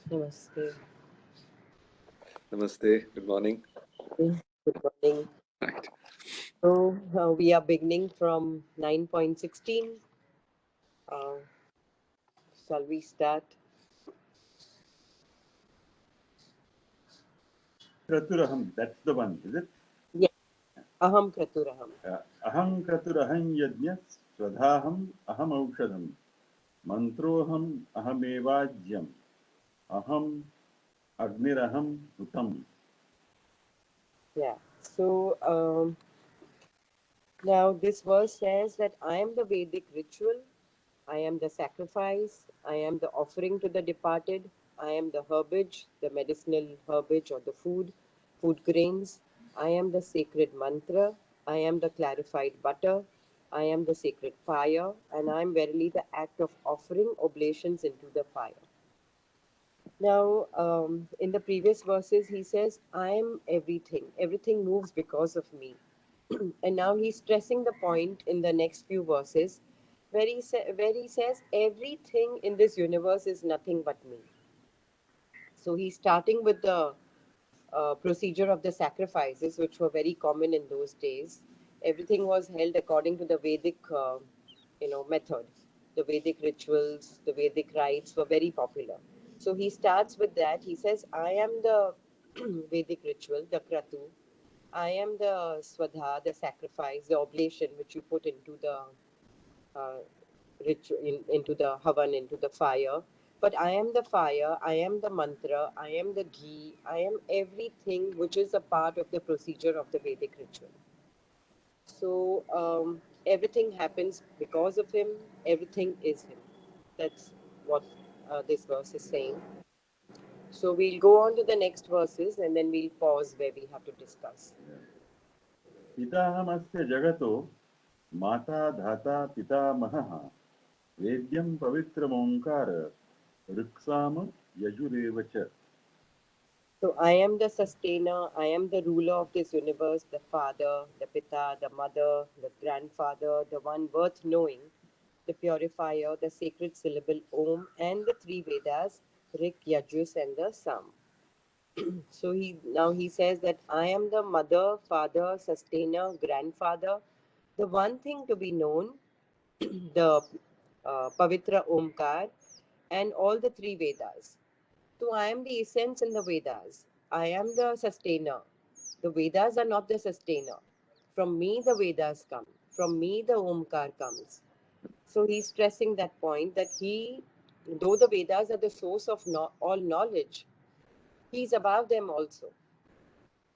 Namaste. Namaste. Good morning. Good morning. Right. So we are beginning from 9.16. Uh, shall we start? Kraturaham, that's the one, is it? Yes. Aham Kraturaham. Aham Kraturaham Yajna Swadhaham Aham Aushadham Mantroham Ahamevajyam Aham Agniraham Hutam. Yeah. So now this verse says that I am the Vedic ritual, I am the sacrifice, I am the offering to the departed, I am the herbage, the medicinal herbage or the food grains, I am the sacred mantra, I am the clarified butter, I am the sacred fire, and I am verily the act of offering oblations into the fire. Now, in the previous verses, he says, I am everything. Everything moves because of me. And now he's stressing the point in the next few verses where he says, everything in this universe is nothing but me. So he's starting with the procedure of the sacrifices, which were very common in those days. Everything was held according to the Vedic, method. The Vedic rituals, the Vedic rites were very popular. So he starts with that. He says, "I am the Vedic ritual, the kratu. I am the swadha, the sacrifice, the oblation which you put into the uh, into the havan, into the fire. But I am the fire, I am the mantra, I am the ghee, I am everything which is a part of the procedure of the Vedic ritual. So everything happens because of him, everything is him. That's what this verse is saying. So we'll go on to the next verses and then we'll pause where we have to discuss. Pitahamasya Jagato Mata Dhata Pitamahah Vedyam Pavitra Monkara Riksama Yajurevacha. So I am the sustainer, I am the ruler of this universe, the father, the pita, the mother, the grandfather, the one worth knowing, the purifier, the sacred syllable Om, and the three Vedas, Rik, Yajus, and the Sam. So he says that I am the mother, father, sustainer, grandfather, the one thing to be known, the Pavitra Omkar, and all the three Vedas. So I am the essence in the Vedas. I am the sustainer. The Vedas are not the sustainer. From me, the Vedas come. From me, the Omkar comes. So he's stressing that point that though the Vedas are the source of all knowledge, he's above them also.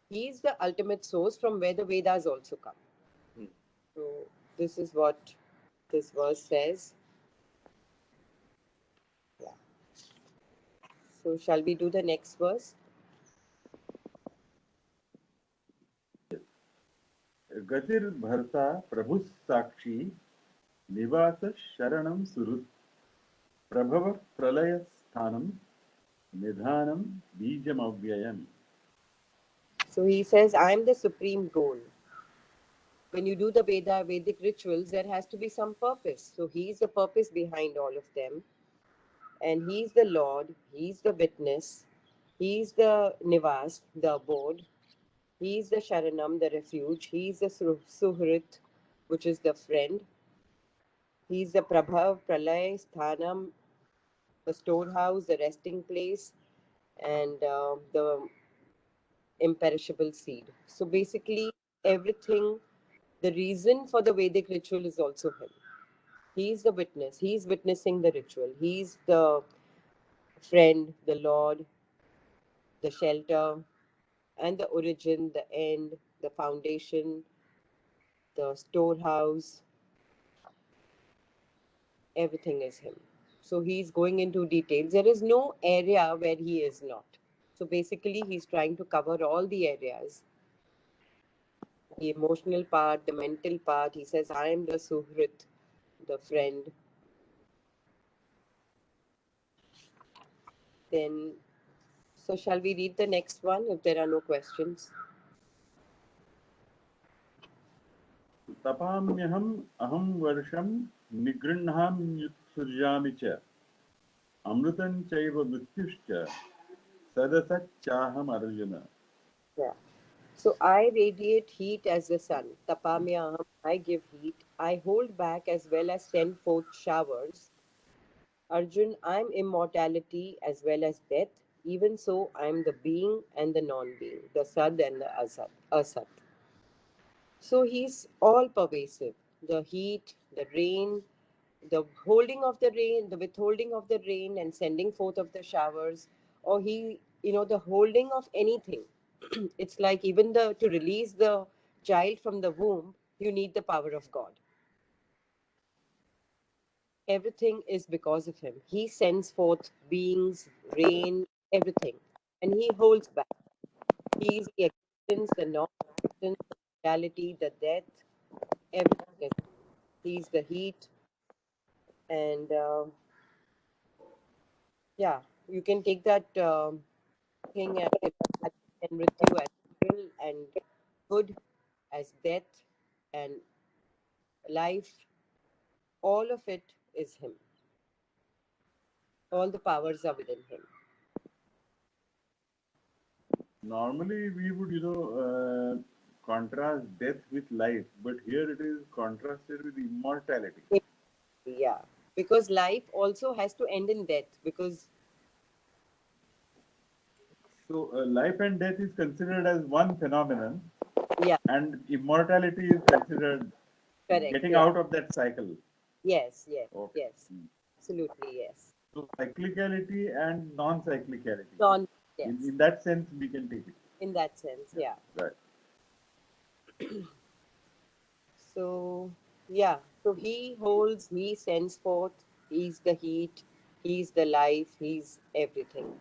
He is the ultimate source from where the Vedas also come. So this is what this verse says. Yeah. So shall we do the next verse? Gatir Bharta Prabhu Sakshi Nivasa Sharanam Surut Prabhava Pralaya Sthanam Nidhanam Bijam Avyayam. So he says, I am the supreme goal. When you do the Vedic rituals, there has to be some purpose. So he is the purpose behind all of them. And he is the Lord, he is the witness, he is the Nivas, the abode, he is the Sharanam, the refuge, he is the Suhrit, which is the friend, he is the Prabhav, Pralay, Sthanam, the storehouse, the resting place, and the imperishable seed. So basically, everything, the reason for the Vedic ritual is also him. He is the witness. He is witnessing the ritual. He is the friend, the Lord, the shelter, and the origin, the end, the foundation, the storehouse. Everything is him. So he's going into details. There is no area where he is not. So basically, he's trying to cover all the areas, the emotional part, the mental part. He says, I am the Suhrit, the friend. Then, so shall we read the next one if there are no questions? Tapamyaham aham varsham nigrinham yutsujami cha Amrutan chaiva mrityuscha sadasat chaham arjuna. Yeah. So I radiate heat as the sun. Tapamyaham, I give heat. I hold back as well as send forth showers. Arjun, I'm immortality as well as death. Even so, I'm the being and the non-being, the Sad and the Asat. So he's all pervasive. The heat, the rain, the holding of the rain, the withholding of the rain and sending forth of the showers, or the holding of anything. It's like even to release the child from the womb, you need the power of God. Everything is because of him. He sends forth beings, rain, everything, and he holds back. He is the existence, the non-existence, the reality, the death, everything. He's the heat, and yeah, you can take that thing as and Mrityu as evil and good, as death and life. All of it is him. All the powers are within him. Normally, we would, contrast death with life, but here it is contrasted with immortality. Yeah, because life also has to end in death. Because So, life and death is considered as one phenomenon, yeah, and immortality is considered correct. getting Yeah. out of that cycle. Yes. Yes. Okay. Yes. Absolutely. Yes. So, cyclicality and non-cyclicality. Non. In, Yes. in that sense, we can take it. In that sense. Yeah. Yeah. Right. So yeah. So he holds. He sends forth. He's the heat. He's the life. He's everything.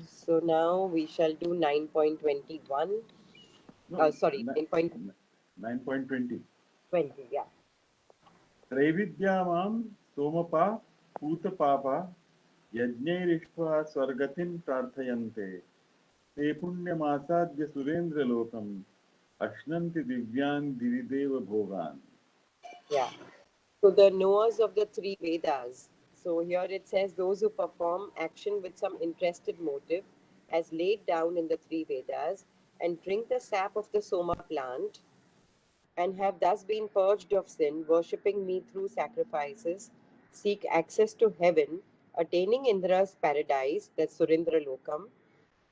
So now we shall do 9.21. No, Sorry, 9.20. 9.20. Yeah. त्रैविद्यामां सोमपा पूतपापा यज्ञैरिष्ट्वा स्वर्गतिं प्रार्थयन्ते ते पुण्यमासाद्य सुरेन्द्रलोकम् अश्नन्ति दिव्यान् दिविदेव भोगान्. Yeah. So the knowers of the three Vedas. So here it says those who perform action with some interested motive, as laid down in the three Vedas, and drink the sap of the Soma plant, and have thus been purged of sin, worshipping me through sacrifices, seek access to heaven, attaining Indra's paradise, that's Surindra Lokam.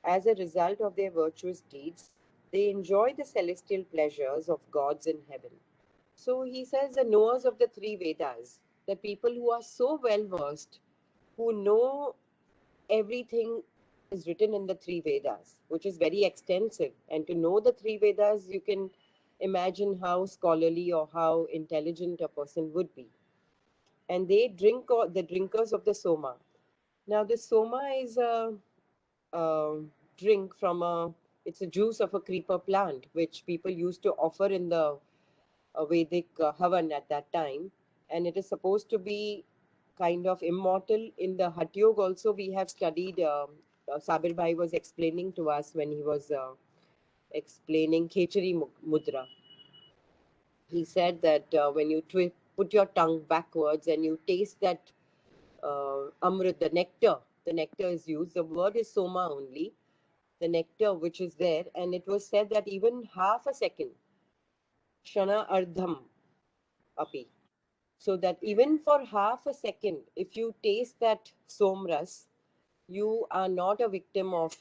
As a result of their virtuous deeds, they enjoy the celestial pleasures of gods in heaven. So he says the knowers of the three Vedas, the people who are so well versed, who know everything is written in the three Vedas, which is very extensive. And to know the three Vedas, you can imagine how scholarly or how intelligent a person would be. And they drink the drinkers of the Soma. Now, the Soma is a drink from it's a juice of a creeper plant, which people used to offer in the Vedic Havan at that time, and it is supposed to be kind of immortal. In the Hatha Yoga also, we have studied. Sabir Bhai was explaining to us when he was explaining Khechari Mudra. He said that when you put your tongue backwards and you taste that amrit, the nectar is used. The word is soma only, the nectar which is there, and it was said that even half a second, shana ardham api, so that even for half a second, if you taste that somras, you are not a victim of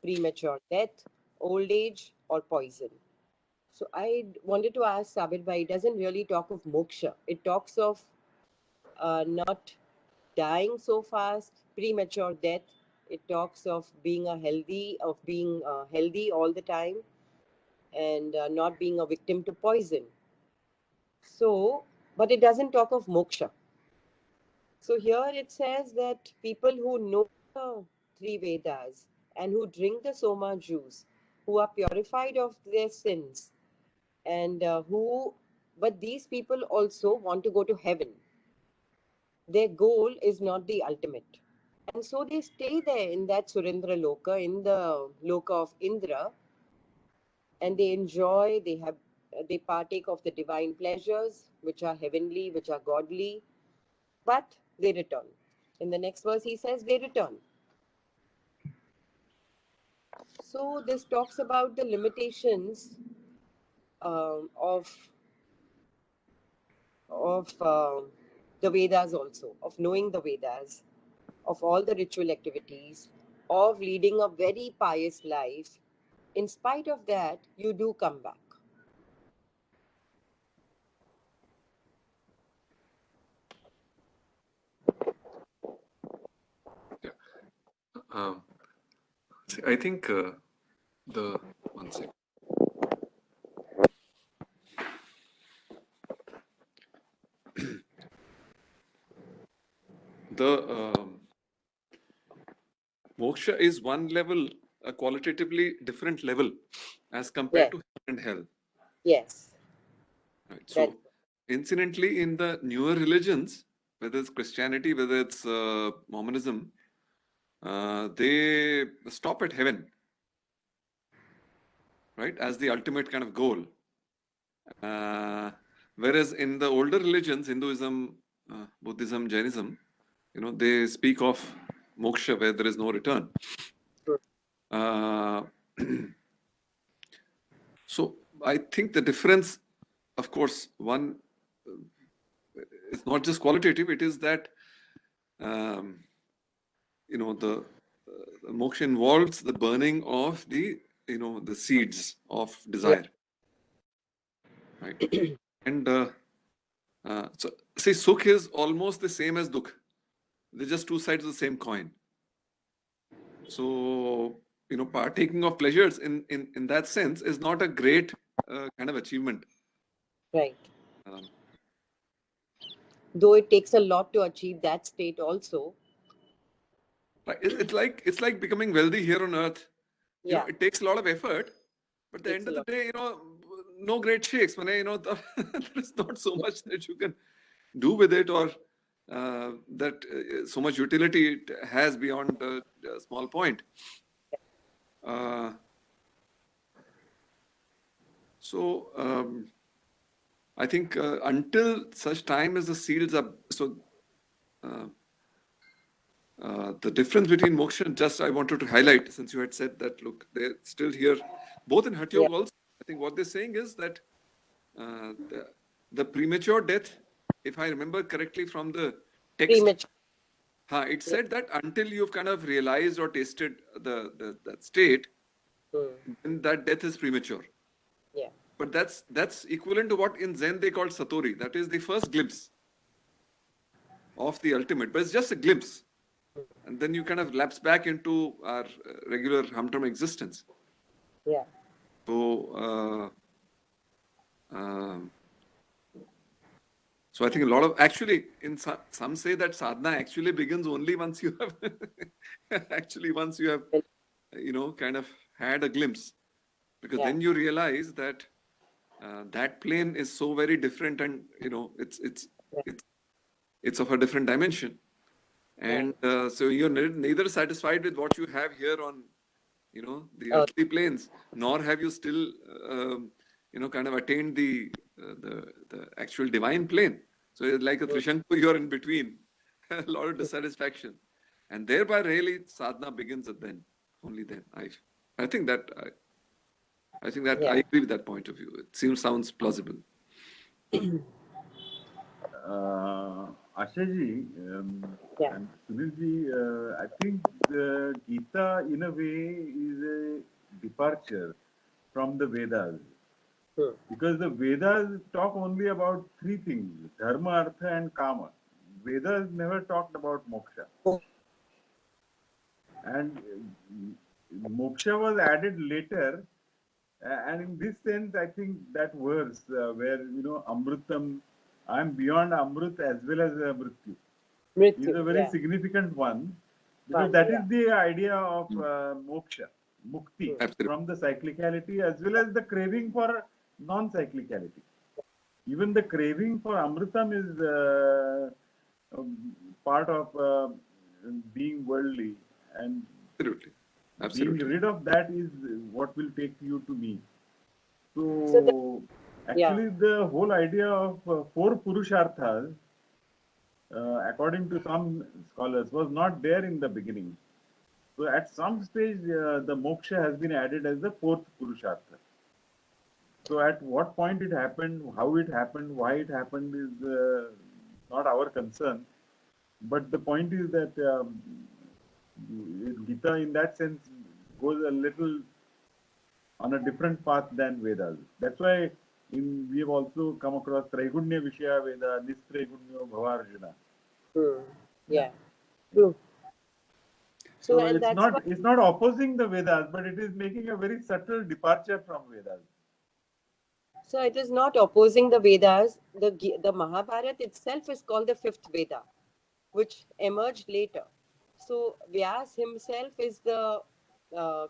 premature death, old age, or poison. So I wanted to ask Sabir Bhai, it doesn't really talk of moksha. It talks of not dying so fast, premature death. It talks of being healthy all the time, and not being a victim to poison. So, but it doesn't talk of moksha. So here it says that people who know the three Vedas and who drink the Soma juice, who are purified of their sins, and but these people also want to go to heaven. Their goal is not the ultimate. And so they stay there in that Surindra Loka, in the Loka of Indra, and they enjoy, they have they partake of the divine pleasures, which are heavenly, which are godly, but they return. In the next verse, he says they return. So this talks about the limitations of the Vedas also, of knowing the Vedas, of all the ritual activities, of leading a very pious life. In spite of that, you do come back. Yeah. I think the one second. The moksha is one level, a qualitatively different level as compared Yes, to heaven and hell. yes, Right. that So, incidentally, in the newer religions, whether it's Christianity, whether it's Mormonism, they stop at heaven, right, as the ultimate kind of goal. Whereas in the older religions, Hinduism, Buddhism, Jainism, they speak of moksha where there is no return. Uh, so I think the difference, of course, one is not just qualitative; it is that um, the moksha involves the burning of the seeds of yeah, desire, right? And so see, sukh is almost the same as dukh. They're just two sides of the same coin. So partaking of pleasures in that sense is not a great kind of achievement. right. Um, Though it takes a lot to achieve that state also. Right. It's like becoming wealthy here on earth. Yeah, It takes a lot of effort, but at the takes end a of the lot. day, no great shakes. There's not so much that you can do with it, or that so much utility it has beyond a small point. Uh, so I think until such time as the seeds are uh, the difference between moksha and just I wanted to highlight, since you had said that, look, they're still here, both in Hatha Yeah, Yoga also. I think what they're saying is that the premature death, if I remember correctly from the text, premature. it Yeah. said that until you've kind of realized or tasted that state, Hmm. then that death is premature. Yeah. But that's equivalent to what in Zen they call Satori. That is the first glimpse of the ultimate, but it's just a glimpse. And then you kind of lapse back into our regular humdrum existence. Yeah. So, um, so I think a lot of actually, some say that sadhana actually begins only once you have actually once you have kind of had a glimpse, because Yeah. then you realize that that plane is so very different, and Yeah. it's it's of a different dimension, Right. and so you're neither satisfied with what you have here on the Oh, earthly planes, nor have you still kind of attained the actual divine plane. So it's like a hmm. Trishanku, you're in between. A lot of dissatisfaction, and thereby really sadhana begins at then, only then. I think that I Yeah. agree with that point of view. It sounds plausible. Ashaji Yeah. and Sunilji, I think the Gita in a way is a departure from the Vedas, Hmm. because the Vedas talk only about three things: dharma, artha, and kama. Vedas never talked about moksha, Oh, and moksha was added later. And in this sense, I think that verse where Amrutam, I'm beyond Amrut as well as Mrityu, is Mrityu. a very Yeah. significant one, because Fun. that is Yeah. the idea of moksha, mukti, Hmm. Absolutely. from the cyclicality as well as the craving for non-cyclicality. Even the craving for Amritam is part of being worldly, and Absolutely. being Absolutely. rid of that is what will take you to me. So the So Actually, the whole idea of four Purusharthas, according to some scholars, was not there in the beginning. So at some stage, the moksha has been added as the fourth Purushartha. So at what point it happened, how it happened, why it happened is not our concern. But the point is that Gita, in that sense, goes a little on a different path than Vedas. That's why we have also come across Traigunya Vishaya Veda, Nistraigunya Bhavarjuna. Yeah. True. So, So and that's why. it's not opposing the Vedas, but it is making a very subtle departure from Vedas. So it is not opposing the Vedas. The Mahabharata itself is called the fifth Veda, which emerged later. So Vyas himself is the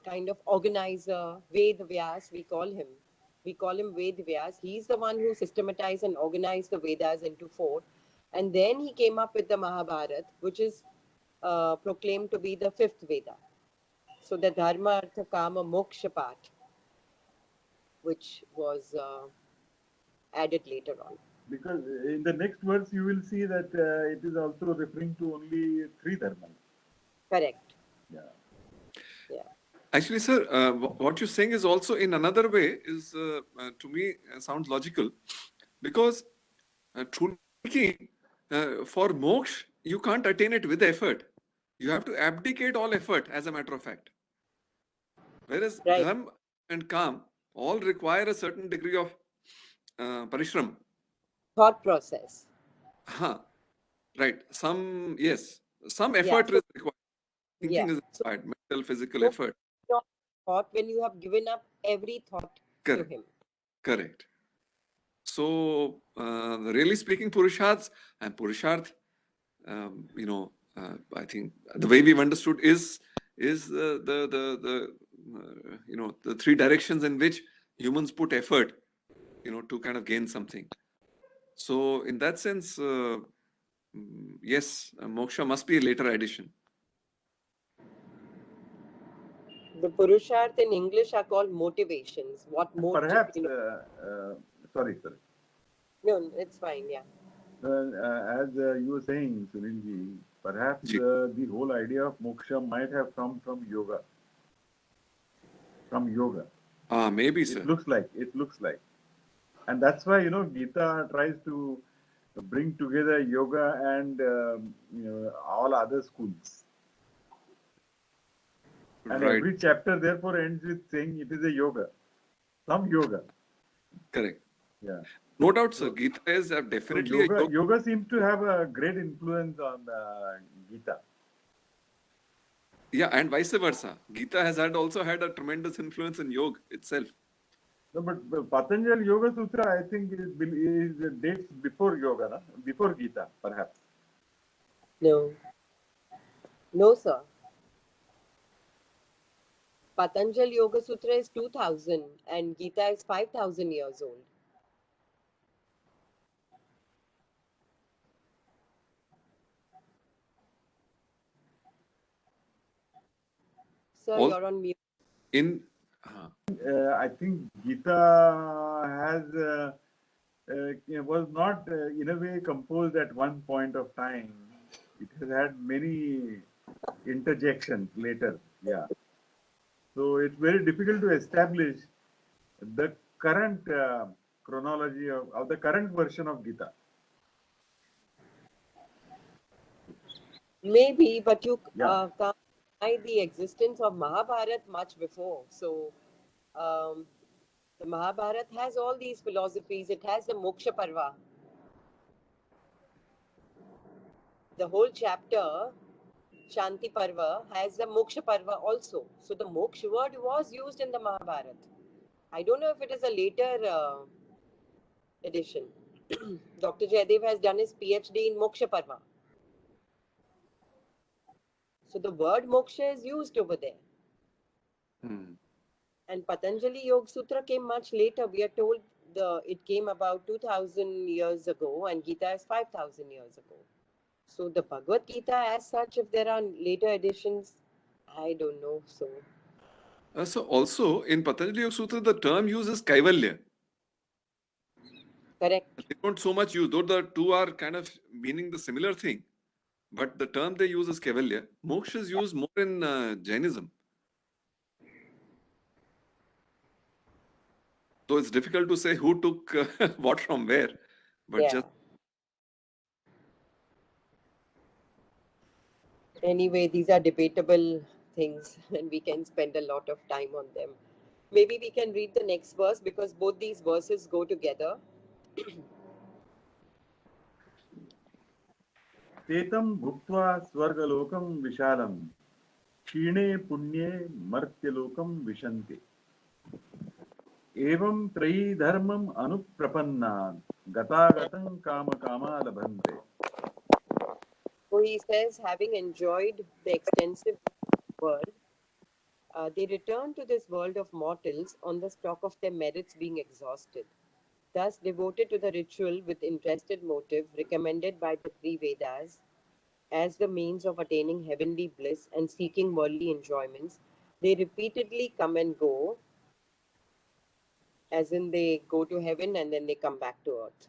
kind of organizer. Ved Vyas, we call him. We call him Ved Vyas. He's the one who systematized and organized the Vedas into four. And then he came up with the Mahabharata, which is proclaimed to be the fifth Veda. So the Dharma, Artha, Kama, Moksha part, which was added later on. Because in the next verse, you will see that it is also referring to only three dharmas. Correct. Yeah. Yeah. Actually, sir, what you're saying is also in another way is to me sounds logical, because truly speaking, for moksha you can't attain it with effort. You have to abdicate all effort, as a matter of fact. Whereas Right. dharma and kam all require a certain degree of parishram. Thought process. Huh. Right. Yes, some Yeah. effort So, is required. Thinking yeah. is So required, mental, physical moksha effort. is not thought when you have given up every thought to Correct. him. Correct. So, really speaking, Purusharth and Purusharth, I think the way we've understood is the three directions in which humans put effort, to kind of gain something. So, in that sense, yes, moksha must be a later addition. The Purusharth in English are called motivations. What motive? Perhaps, sorry. No, it's fine. Yeah. As you were saying, Sunilji, perhaps Ji. the whole idea of moksha might have come from yoga. Maybe, It sir. looks like. And that's why, Gita tries to bring together yoga and all other schools. And Right. every chapter therefore ends with saying it is a yoga, some yoga. Correct. Yeah. No doubt, sir. Gita is definitely a yoga. Yoga seems to have a great influence on Gita. Yeah, and vice versa. Gita has also had a tremendous influence in yoga itself. No, but Patanjali Yoga Sutra, I think, is dates before yoga, no? Before Gita, perhaps. No. No, sir. Patanjali Yoga Sutra is 2000 and Gita is 5000 years old. Sir, Also, you're on mute. I think Gita was not in a way composed at one point of time. It has had many interjections later. Yeah. So it's very difficult to establish the current chronology of the current version of Gita. Maybe, but you Yeah. can't deny the existence of Mahabharata much before. So, the Mahabharata has all these philosophies. It has the Moksha Parva. The whole chapter, Shanti Parva, has the Moksha Parva also. So, the Moksha word was used in the Mahabharata. I don't know if it is a later edition. Dr. Jaydev has done his PhD in Moksha Parva. So the word moksha is used over there. And Patanjali Yoga Sutra came much later. We are told it came about 2000 years ago and Gita is 5000 years ago. So the Bhagavad Gita as such, if there are later editions, I don't know. So also in Patanjali Yoga Sutra, the term used is Kaivalya. Correct. They don't so much use, though the two are kind of meaning the similar thing, but the term they use is Kaivalya. Moksha is used more in Jainism. So it's difficult to say who took what from where, but Yeah. just Anyway, these are debatable things, and we can spend a lot of time on them. Maybe we can read the next verse because both these verses go together. तेतं भुक्त्वा स्वर्गलोकं विशालं क्षीणे पुण्ये मर्त्यलोकं विशन्ति एवं त्रयी धर्मम् अनुप्रपन्नान् गतागतं कामकामा लभन्ते. So he says, having enjoyed the extensive world, they return to this world of mortals on the stock of their merits being exhausted. Thus, devoted to the ritual with interested motive recommended by the three Vedas as the means of attaining heavenly bliss and seeking worldly enjoyments, they repeatedly come and go, as in they go to heaven and then they come back to earth.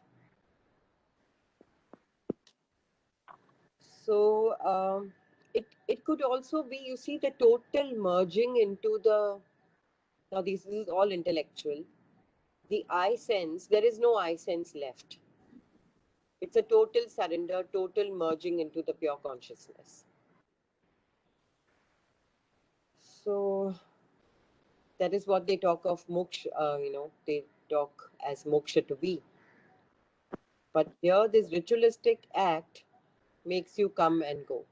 So it could also be, you see, the total merging into the. Now, this is all intellectual. The I sense, there is no I sense left. It's a total surrender, total merging into the pure consciousness. So that is what they talk of moksha, they talk as moksha to be. But here, this ritualistic act makes you come and go.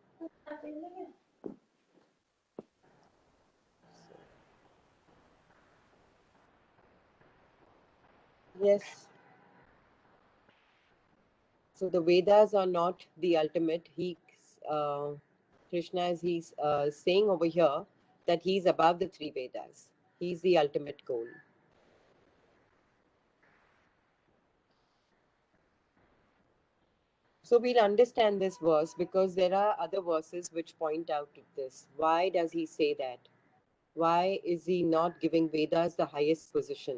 Yes. So the Vedas are not the ultimate. Uh, Krishna, is he's saying over here that he's above the three Vedas. He's the ultimate goal. So we'll understand this verse because there are other verses which point out to this. Why does he say that? Why is he not giving Vedas the highest position?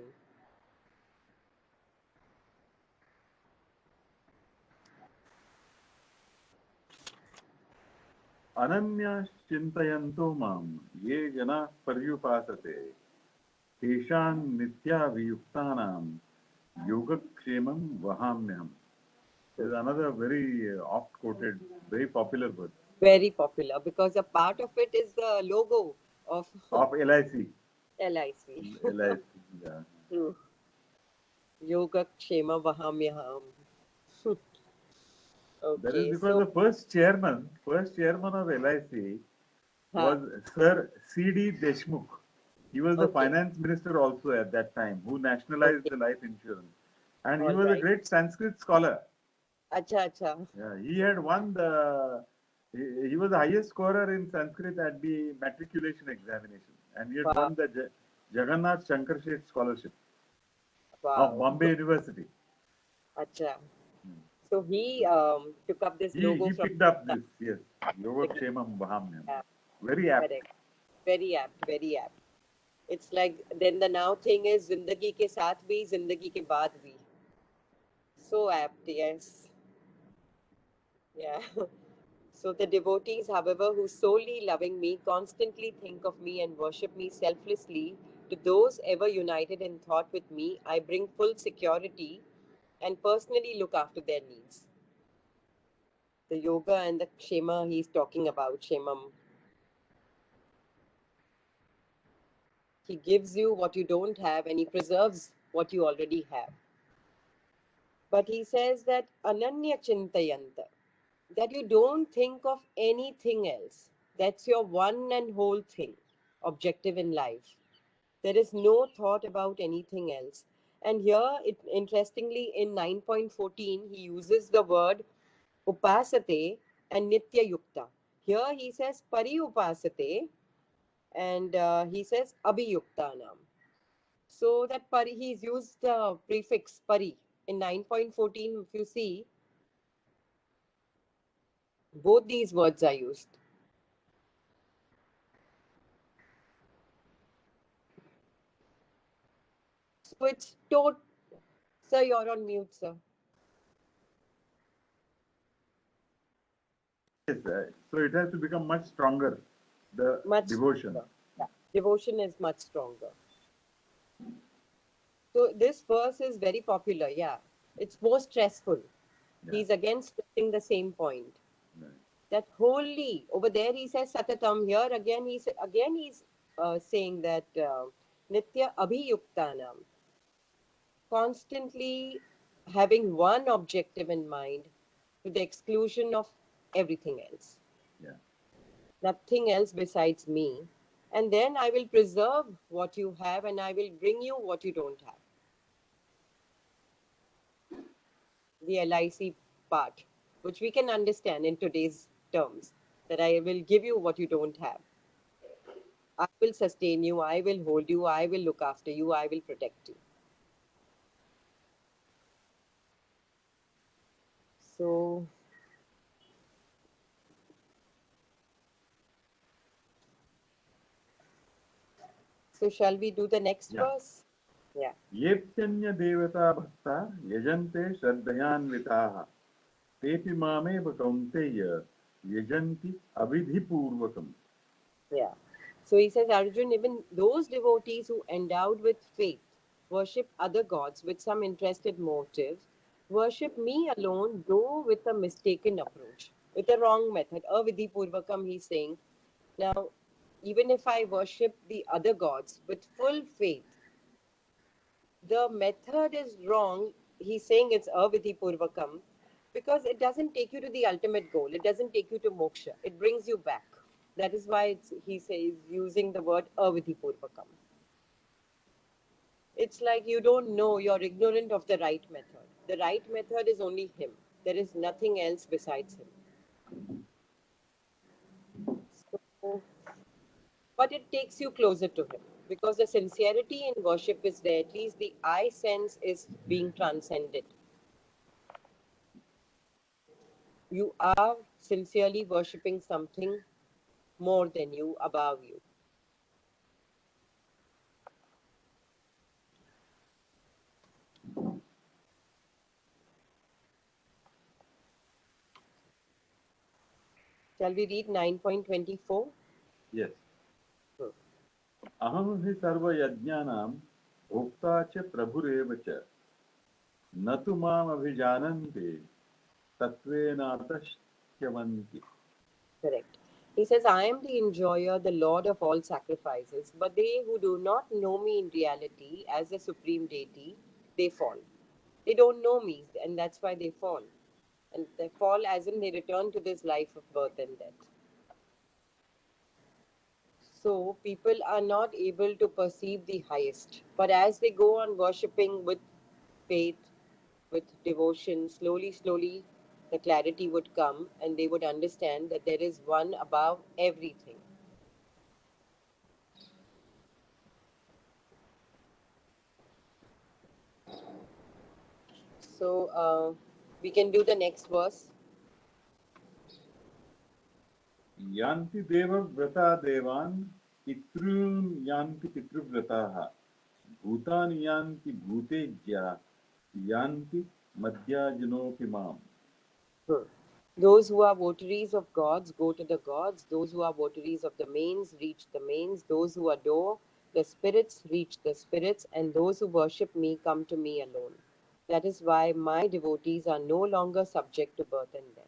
अनन्याश्चिन्तयन्तो मां ये जनाः पर्युपासते तेषां नित्याभियुक्तानां योगक्षेमं वहाम्यहम्. There's another very oft quoted, very popular verse Very popular because a part of it is the logo of of LIC. LIC. LIC, yeah. True. Yoga Kshema Vahamyaham. That is Okay, because so the first chairman of LIC was Sir C.D. Deshmukh. He was the okay, finance minister also at that time, who nationalized okay, the life insurance. And he all was a right. great Sanskrit scholar. Acha, acha. Yeah, he had won he was the highest scorer in Sanskrit at the matriculation examination. And he had Wow, won the Jagannath Shankar Sheth Scholarship of wow. Bombay University. Acha. So he took up this He logo from picked up this, yes, the Gita. Yogakshemam Vahamyam. Very apt. Correct. Very apt, very apt. It's like then the now thing is Zindagi ke saath bhi, Zindagi ke baad bhi. So apt, yes. Yeah. So the devotees, however, who solely loving me, constantly think of me and worship me selflessly, to those ever united in thought with me, I bring full security and personally look after their needs. The yoga and the kshema he's talking about, kshemam. He gives you what you don't have and he preserves what you already have. But he says that ananya chintayanta, that you don't think of anything else. That's your one and whole thing, objective in life. There is no thought about anything else. And here, interestingly, in 9.14, he uses the word upasate and nitya yukta. Here he says pari upasate and he says abhiyuktanam. So that pari, he's used the prefix pari. In 9.14, if you see, both these words are used. So it's Sir, you're on mute, sir. Yes, so it has to become much stronger, the Much devotion. stronger. Yeah. Devotion is much stronger. So this verse is very popular. Yeah. It's more stressful. Yeah. He's again stressing the same point. Right. That wholly over there he says satatam. Here again he's saying that nitya abhiyuktanam, constantly having one objective in mind to the exclusion of everything else. Yeah. Nothing else besides me. And then I will preserve what you have and I will bring you what you don't have. The LIC part, which we can understand in today's terms, that I will give you what you don't have. I will sustain you, I will hold you, I will look after you, I will protect you. So, shall we do the next Yeah. verse? Yeah, येऽप्यन्य देवता भक्ता यजन्ते श्रद्धयान्विताः तेऽपि मामेव कौन्तेय यजन्ति अविधिपूर्वकम्. yeah. So he says, Arjun, even those devotees who endowed with faith worship other gods with some interested motive, worship me alone, though with a mistaken approach, with a wrong method. Avidhi Purvakam, he's saying. Now, even if I worship the other gods with full faith, the method is wrong. He's saying it's avidhi purvakam because it doesn't take you to the ultimate goal. It doesn't take you to moksha. It brings you back. That is why he says using the word avidhi purvakam. It's like you don't know, you're ignorant of the right method. The right method is only him. There is nothing else besides him. So, but it takes you closer to him because the sincerity in worship is there. At least the I sense is being transcended. You are sincerely worshipping something more than you, above you. Shall we read 9.24? Yes. Hmm. अहं हि सर्वयज्ञानां भोक्ता च प्रभुरेव च न तु मामभिजानन्ति तत्त्वेनातश्च्यवन्ति. Correct. He says, I am the enjoyer, the Lord of all sacrifices, but they who do not know me in reality as the supreme deity, they fall. They don't know me, and that's why they fall. And they fall as in they return to this life of birth and death. So people are not able to perceive the highest. But as they go on worshipping with faith, with devotion, slowly, slowly, the clarity would come and they would understand that there is one above everything. So we can do the next verse. यान्ति देवव्रता देवान् पितॄन् यान्ति पितृव्रताः भूतानि यान्ति भूतेज्या यान्ति मद्याजिनोऽपि माम्. Hmm. Those who are votaries of gods go to the gods. Those who are votaries of the mains reach the mains. Those who adore the spirits reach the spirits. And those who worship me come to me alone. That is why my devotees are no longer subject to birth and death.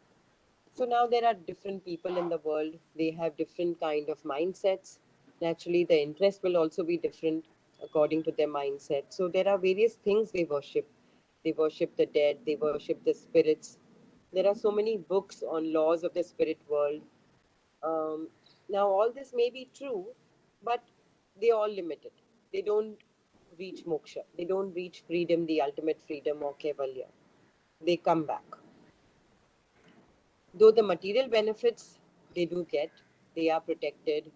So now there are different people in the world. They have different kind of mindsets. Naturally, the interest will also be different according to their mindset. So there are various things they worship. They worship the dead. They worship the spirits. There are so many books on laws of the spirit world. Um, Now all this may be true, but they all limit it. They don't reach moksha. They don't reach freedom, the ultimate freedom or kevalya. They come back. Though the material benefits they do get, they are protected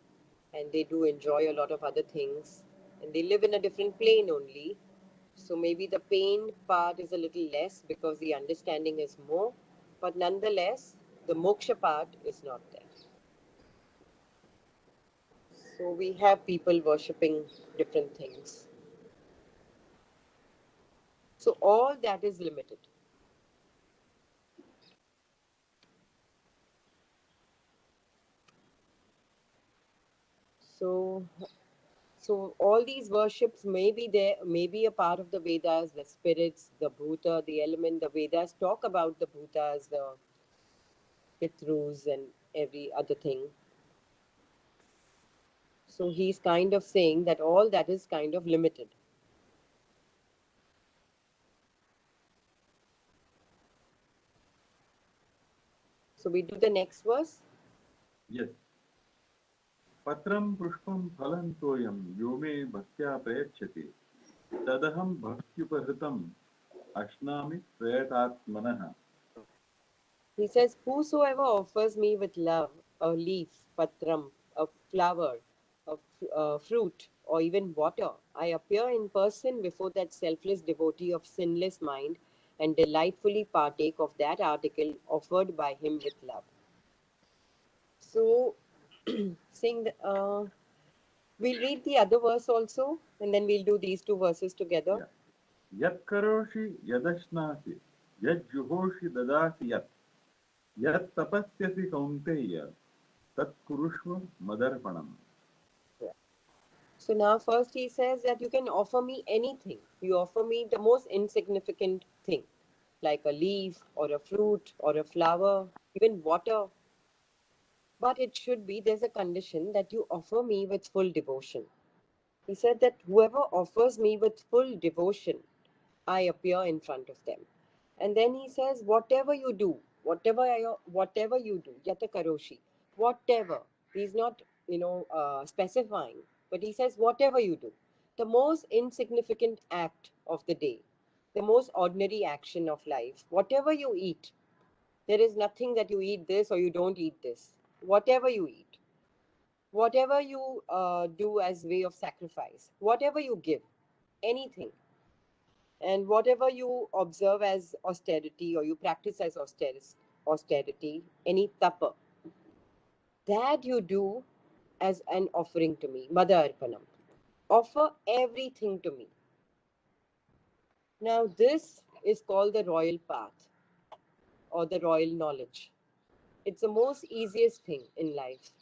and they do enjoy a lot of other things and they live in a different plane only. So maybe the pain part is a little less because the understanding is more, but nonetheless, the moksha part is not there. So we have people worshipping different things. So all that is limited. So, so all these worships may be there, may be a part of the Vedas, the spirits, the Bhuta, the element. The Vedas talk about the Bhutas, the Pitrus, and every other thing. So he's kind of saying that all that is kind of limited. So we do the next verse. Yes. Patram pushpam phalam toyam yo me bhaktya prayachyate tadaham bhaktyuparhitam ashnami prayatatmanah. He says, whosoever offers me with love a leaf, patram, a flower, a fruit, or even water, I appear in person before that selfless devotee of sinless mind and delightfully partake of that article offered by him with love. So, saying that, we'll read the other verse also, and then we'll do these two verses together. Yeah. Yat karoshi yadashnasi yad juhoshi dadasi yat tapasyasi kaunteya tat kurushva madarpanam. So now first he says that you can offer me anything. You offer me the most insignificant thing, like a leaf or a fruit or a flower, even water. But it should be, there's a condition that you offer me with full devotion. He said that whoever offers me with full devotion, I appear in front of them. And then he says, whatever you do, whatever you do, yata karoshi, whatever. He's not, specifying, but he says, whatever you do, the most insignificant act of the day, the most ordinary action of life, whatever you eat, there is nothing that you eat this or you don't eat this. Whatever you eat, whatever you do as way of sacrifice, whatever you give, anything, and whatever you observe as austerity or you practice as austerity, any tapa, that you do as an offering to me, Mother Arpanam. Offer everything to me. Now, this is called the royal path or the royal knowledge. It's the most easiest thing in life.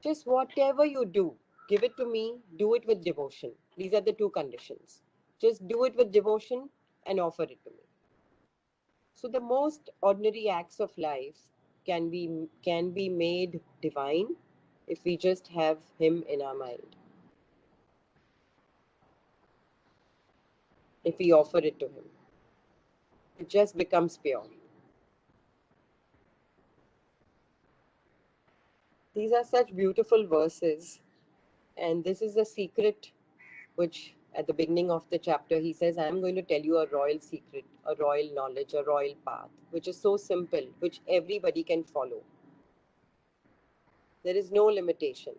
Just whatever you do, give it to me, do it with devotion. These are the two conditions. Just do it with devotion and offer it to me. So the most ordinary acts of life can be made divine if we just have him in our mind. If we offer it to him, it just becomes pure. These are such beautiful verses, and this is a secret which at the beginning of the chapter he says, I am going to tell you a royal secret, a royal knowledge, a royal path, which is so simple, which everybody can follow. There is no limitation.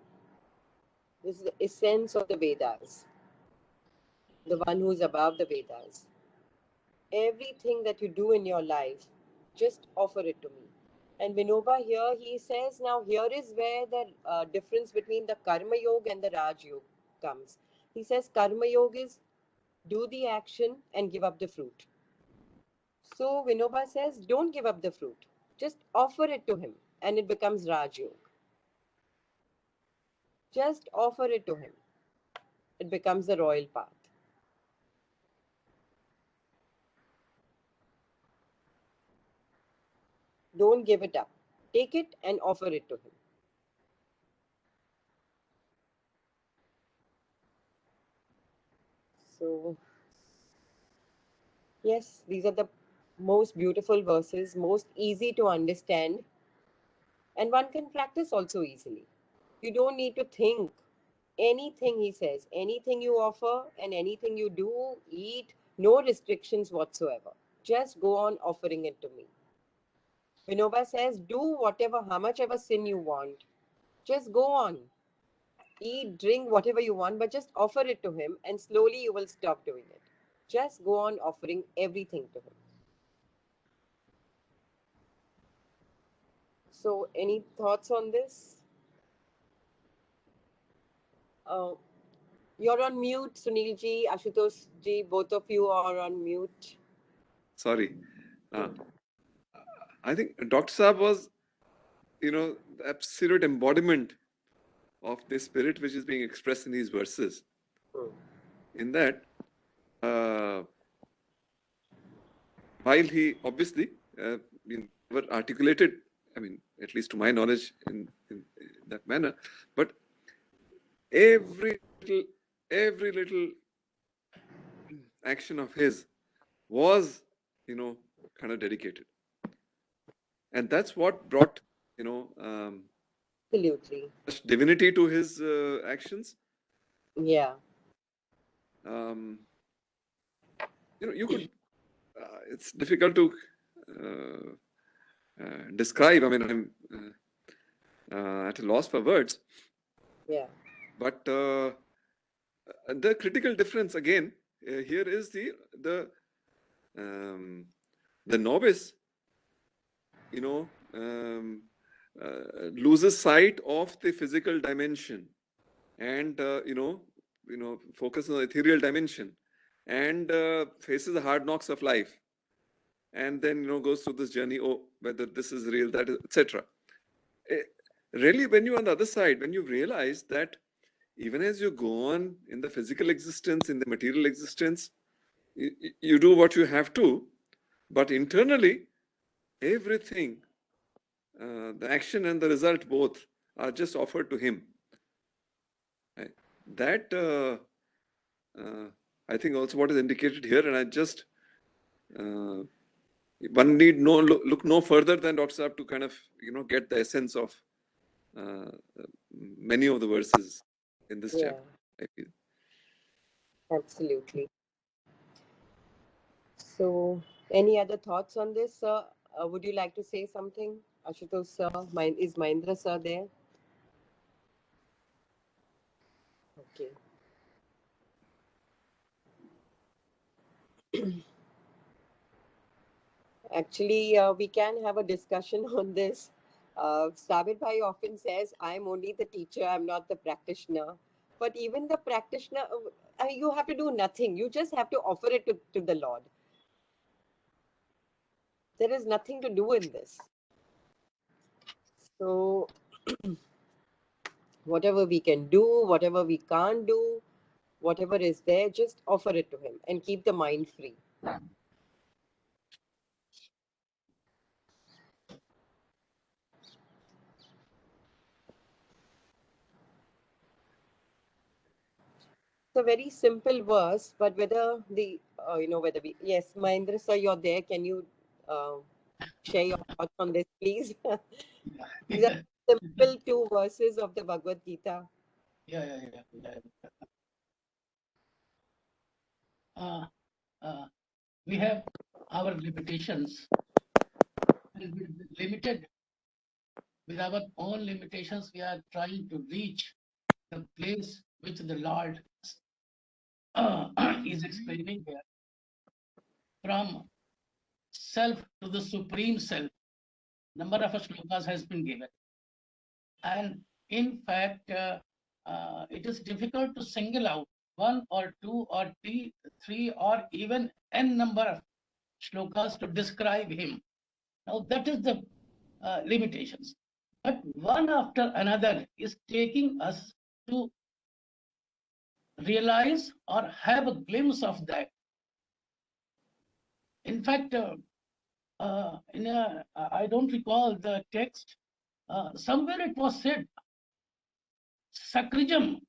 This is the essence of the Vedas, the one who is above the Vedas. Everything that you do in your life, just offer it to me. And Vinoba here, he says, now here is where the difference between the Karma Yoga and the Raj Yoga comes. He says Karma Yoga is do the action and give up the fruit. So Vinoba says, don't give up the fruit. Just offer it to him and it becomes Raj Yoga. Just offer it to him. It becomes the royal path. Don't give it up. Take it and offer it to him. So, yes, these are the most beautiful verses, most easy to understand, and one can practice also easily. You don't need to think. Anything he says, anything you offer and anything you do, eat, no restrictions whatsoever. Just go on offering it to me. Vinoba says, do whatever, how much ever sin you want. Just go on. Eat, drink, whatever you want, but just offer it to him and slowly you will stop doing it. Just go on offering everything to him. So, any thoughts on this? Uh, You're on mute, Sunil ji, Ashutosh ji, both of you are on mute. Sorry. I think Dr. Saab was, the absolute embodiment of the spirit which is being expressed in these verses. Hmm. In that, while he obviously never articulated, at least to my knowledge, in that manner, but every little action of his was, kind of dedicated, and that's what brought, Absolutely. divinity to his actions. Yeah. You could. It's difficult to describe. I'm at a loss for words. Yeah. But the critical difference again here is the novice, loses sight of the physical dimension and focuses on the ethereal dimension and faces the hard knocks of life, and then goes through this journey. Oh, whether this is real, that is, etc. Really, when you're on the other side, when you realize that even as you go on in the physical existence, in the material existence, you do what you have to, but internally, everything, the action and the result both are just offered to him. Right? That I think also what is indicated here, and I just one need look no further than Dr. Saab to kind of get the essence of many of the verses in this chapter, I feel. Absolutely. So, any other thoughts on this, sir? Would you like to say something, Ashutosh sir? Is Mahindra sir there? Okay. Actually, we can have a discussion on this. Sabir Bhai often says, I'm only the teacher, I'm not the practitioner. But even the practitioner, you have to do nothing. You just have to offer it to the Lord. There is nothing to do in this. So, whatever we can do, whatever we can't do, whatever is there, just offer it to Him and keep the mind free. It's a very simple verse, but whether whether we, yes, Mahindra sir, you're there. Can you uh, share your thoughts on this, please? These are simple two verses of the Bhagavad Gita. Yeah. We have our limitations. Limited with our own limitations, we are trying to reach the place which the Lord is explaining here. From self to the supreme self, number of shlokas has been given. And in fact, it is difficult to single out one or two or three or even n number of shlokas to describe him. Now that is the limitations. But one after another is taking us to realize or have a glimpse of that. In fact, I don't recall the text. Somewhere it was said, Sakrijam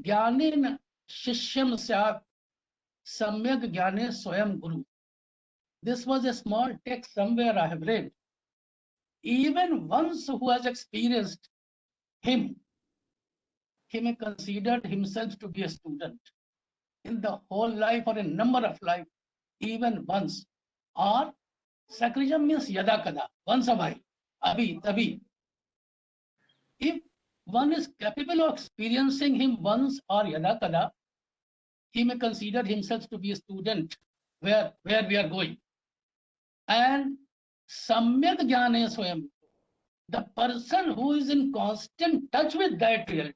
Jnanen Shishyam Syat Samyak Jnane Swayam Guru. This was a small text somewhere I have read. Even once who has experienced him, he may consider himself to be a student in the whole life or a number of life, even once. Or Sakrijam means yada kada, once a while, abhi, tabhi. If one is capable of experiencing him once or yada kada, he may consider himself to be a student where we are going. And Samyak Jnane Swayam, the person who is in constant touch with that reality,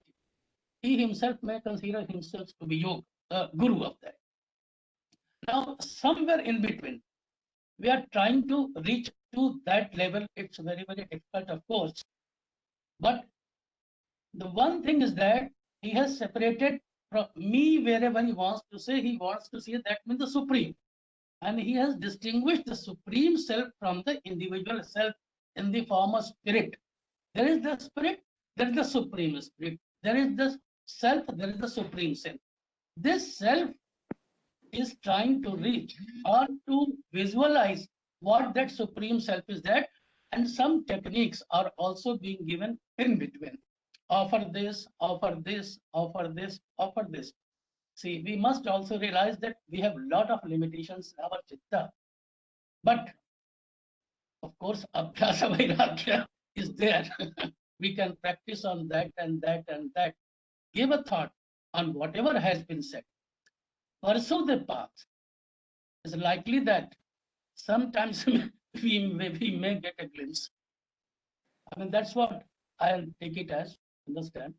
he himself may consider himself to be yoga, guru of that. Now, somewhere in between, we are trying to reach to that level. It's very, very difficult, of course. But the one thing is that he has separated from me wherever he wants to say that means the supreme. And he has distinguished the supreme self from the individual self in the form of spirit. There is the spirit, there is the supreme spirit. There is the self, there is the supreme self. This self is trying to reach or to visualize what that supreme self is that, and some techniques are also being given in between. Offer this, offer this, offer this, offer this. See, we must also realize that we have a lot of limitations in our chitta. But of course, Abhyasa Vairagya is there. We can practice on that and that and that. Give a thought on whatever has been said. Pursue the path. It's likely that sometimes we may get a glimpse. I mean, that's what I'll take it as, understand.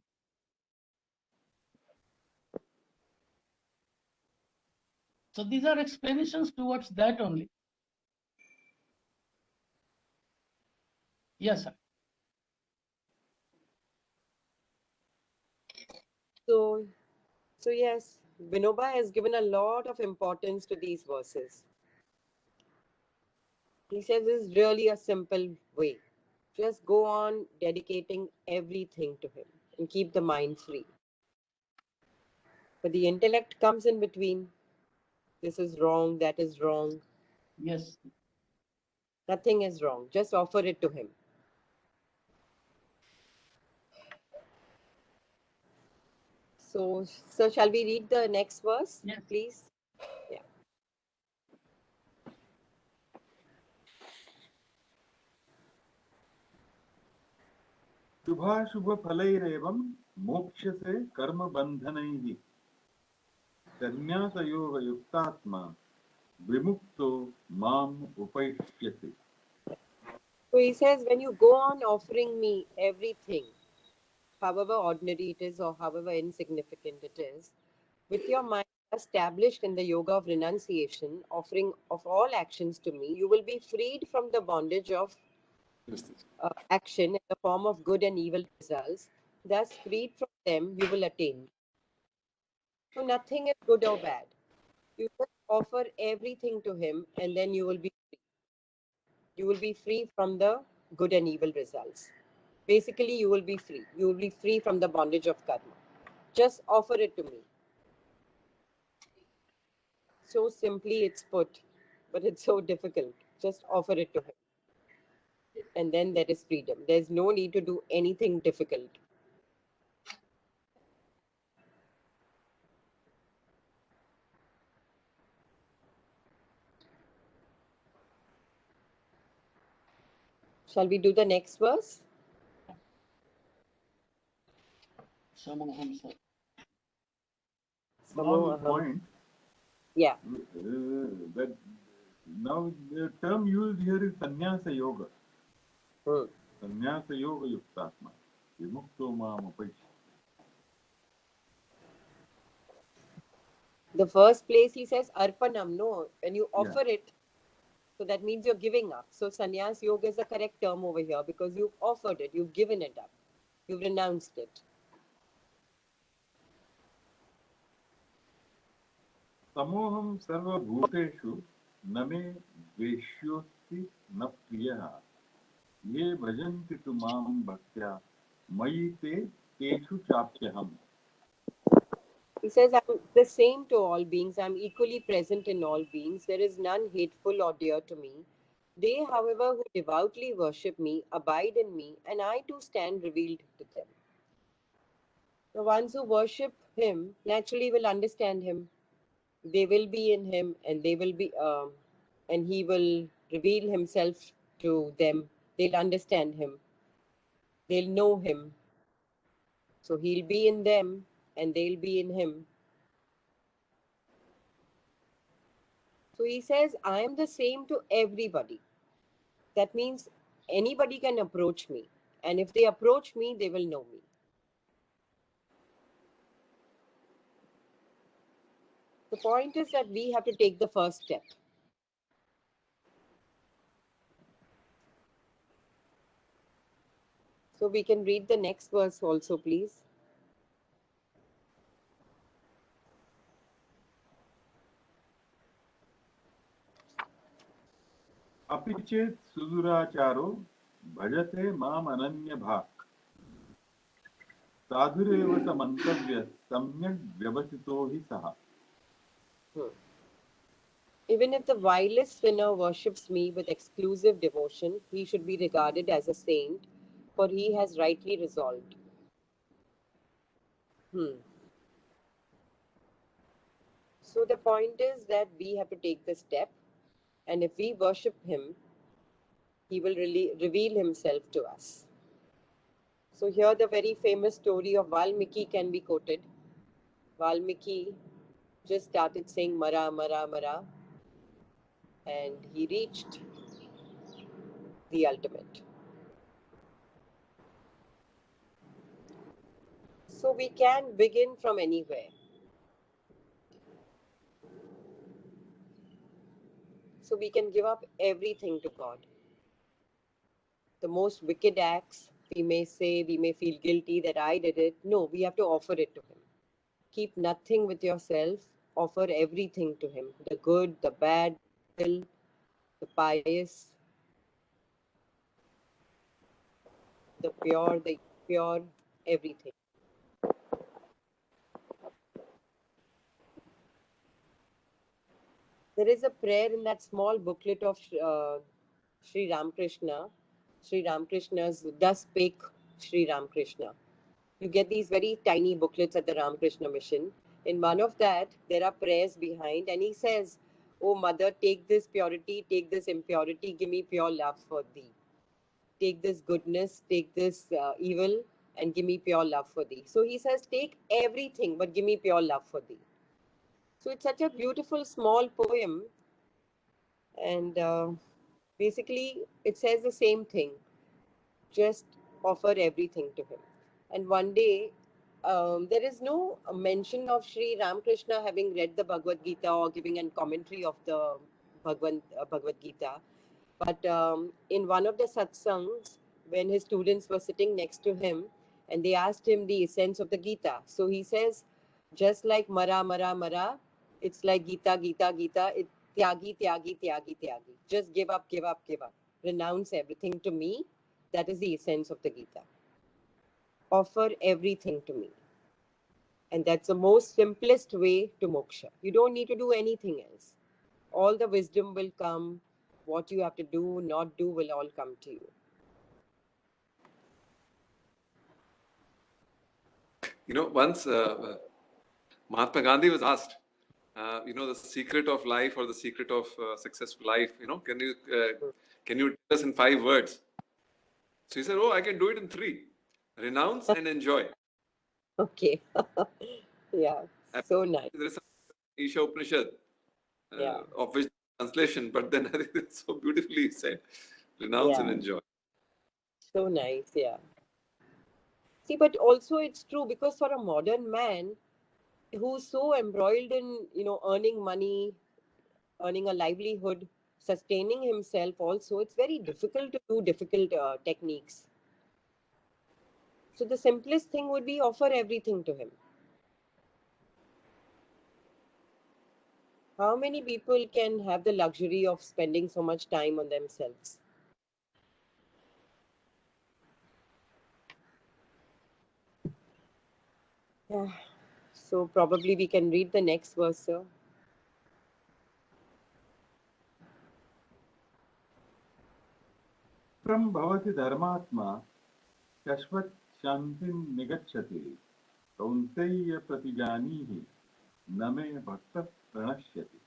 So these are explanations towards that only. Yes, sir. So yes, Vinoba has given a lot of importance to these verses. He says it's really a simple way. Just go on dedicating everything to him and keep the mind free. But the intellect comes in between. This is wrong, that is wrong. Yes. Nothing is wrong. Just offer it to him. So shall we read the next verse, Yes. please? Yeah. शुभाशुभ फलैरेवं मोक्षसे कर्म बंधनैः संन्यास योग युक्तात्मा विमुक्तो माम उपैष्यति. So he says, when you go on offering me everything, however ordinary it is or however insignificant it is, with your mind established in the yoga of renunciation, offering of all actions to me, you will be freed from the bondage of action in the form of good and evil results. Thus, freed from them, you will attain. So, nothing is good or bad. You just offer everything to him, and then you will be free. You will be free from the good and evil results. Basically, you will be free. You will be free from the bondage of karma. Just offer it to me. So simply it's put, but it's so difficult. Just offer it to him. And then there is freedom. There's no need to do anything difficult. Shall we do the next verse? Samoham, sir. Now the point, Yeah. that now the term used here is sannyasa yoga. Sannyasa yoga yuktatma vimukto mam upaisyati. The first place he says arpanam. No, when you offer it, so that means you're giving up. So sannyas yoga is the correct term over here because you've offered it, you've given it up, you've renounced it. समोहम सर्वभूतेषु न मे द्वेष्योऽस्ति न प्रियः ये भजन्ति तु मां भक्त्या मयि ते तेषु चाप्यहम्. He says, I'm the same to all beings. I'm equally present in all beings. There is none hateful or dear to me. They, however, who devoutly worship me, abide in me, and I too stand revealed to them. The ones who worship him naturally will understand him. They will be in him, and they will be, and he will reveal himself to them. They'll understand him. They'll know him. So he'll be in them, and they'll be in him. So he says, I am the same to everybody. That means anybody can approach me. And if they approach me, they will know me. The point is that we have to take the first step. So we can read the next verse also, please. अपि चेत् सुदुराचारो भजते माम् अनन्यभाक् साधुरेव स मन्तव्यः सम्यग् व्यवसितो हि सः. Even if the vilest sinner worships me with exclusive devotion, he should be regarded as a saint, for he has rightly resolved. So the point is that we have to take the step, and if we worship him, he will really reveal himself to us. So here the very famous story of Valmiki can be quoted. Valmiki just started saying Mara, Mara, Mara, and he reached the ultimate. So we can begin from anywhere. So we can give up everything to God. The most wicked acts, we may say, we may feel guilty that I did it. No, we have to offer it to him. Keep nothing with yourself. Offer everything to him. The good, the bad, the pious, the pure, the impure, everything. There is a prayer in that small booklet of Sri Ramakrishna. Sri Ramakrishna's Thus Spake Sri Ramakrishna. You get these very tiny booklets at the Ramakrishna Mission. In one of that, there are prayers behind, and he says, "Oh Mother, take this purity, take this impurity, give me pure love for thee. Take this goodness, take this evil, and give me pure love for thee." So he says, take everything, but give me pure love for thee. So it's such a beautiful small poem, and basically it says the same thing. Just offer everything to him. And one day, there is no mention of Sri Ramakrishna having read the Bhagavad Gita or giving a commentary of the Bhagavad Gita. But in one of the satsangs, when his students were sitting next to him and they asked him the essence of the Gita, so he says, just like Mara, Mara, Mara, it's like Gita, Gita, Gita, it, Tyagi, Tyagi, Tyagi, Tyagi. Just give up, give up, give up. Renounce everything to me. That is the essence of the Gita. Offer everything to me. And that's the most simplest way to moksha. You don't need to do anything else. All the wisdom will come. What you have to do, not do, will all come to you. Once Mahatma Gandhi was asked, the secret of life or the secret of successful life, can you tell us in 5 words? So he said, oh, I can do it in 3. Renounce and enjoy. Okay. Yeah, so nice. There is some Isha Upanishad, Yeah. of which translation, but then I think it's so beautifully said. Renounce and enjoy. So nice, yeah. See, but also it's true because for a modern man who's so embroiled in, earning money, earning a livelihood, sustaining himself also, it's very difficult to do difficult techniques. So the simplest thing would be offer everything to him. How many people can have the luxury of spending so much time on themselves? Yeah. So probably we can read the next verse, sir. भवति धर्मात्मा शाश्वत शान्तिं निगच्छति कौन्तेय प्रतिजानीहि न मे भक्तः प्रणश्यति.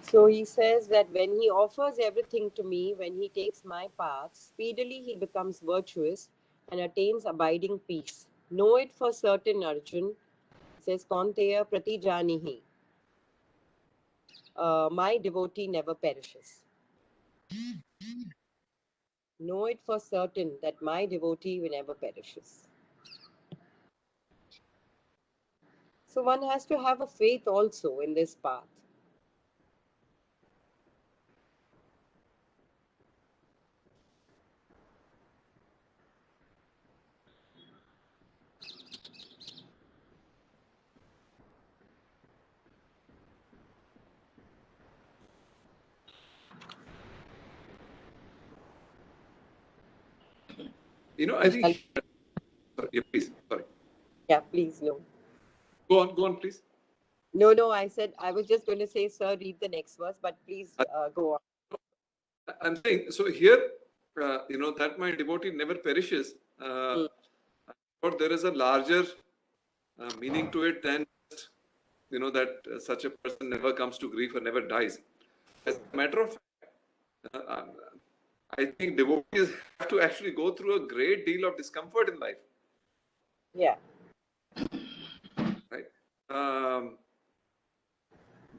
So he says that when he offers everything to me, when he takes my path, speedily he becomes virtuous and attains abiding peace. Know it for certain, Arjun. Says Kaunteya Pratijanihi. My devotee never perishes. Know it for certain that my devotee never perishes. So one has to have a faith also in this path. I think, sorry, yeah, please, sorry. Yeah, please, no. Go on, please. No, I said, I was just going to say, sir, read the next verse, but please go on. I'm saying, so here, that my devotee never perishes. But there is a larger meaning to it than just, that such a person never comes to grief or never dies. As a matter of fact, I think devotees have to actually go through a great deal of discomfort in life. Yeah. Right.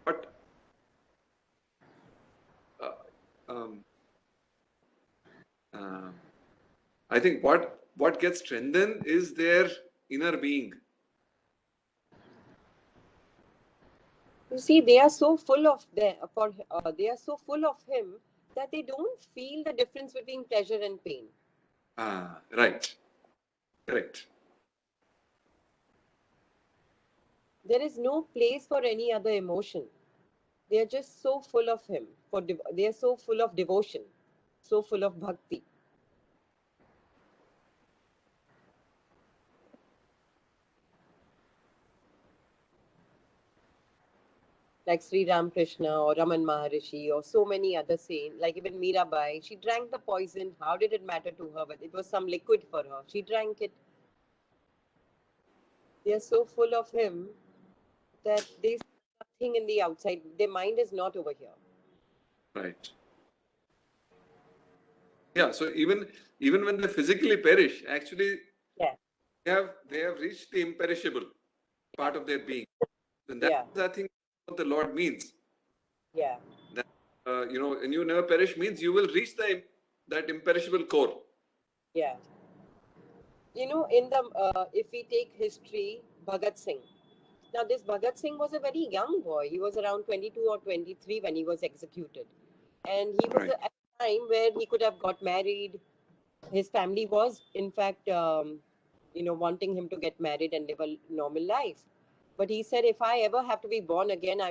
But I think what gets strengthened is their inner being. You see, they are so full of they are so full of him that they don't feel the difference between pleasure and pain. Right. Correct. There is no place for any other emotion. They are just so full of him. They are so full of devotion, so full of bhakti. Like Sri Ramakrishna or Raman Maharishi or so many other saints, like even Mirabai, she drank the poison. How did it matter to her? But it was some liquid for her. She drank it. They are so full of him that they see nothing in the outside. Their mind is not over here. Right. Yeah. So even when they physically perish, actually, Yeah. they have reached the imperishable part of their being. And that's, Yeah. I think, what the Lord means. Yeah. That and you never perish means you will reach that imperishable core. Yeah. In the if we take history, Bhagat Singh. Now, this Bhagat Singh was a very young boy. He was around 22 or 23 when he was executed, and he was Right. at a time where he could have got married. His family was, in fact, wanting him to get married and live a normal life. But he said, if I ever have to be born again, I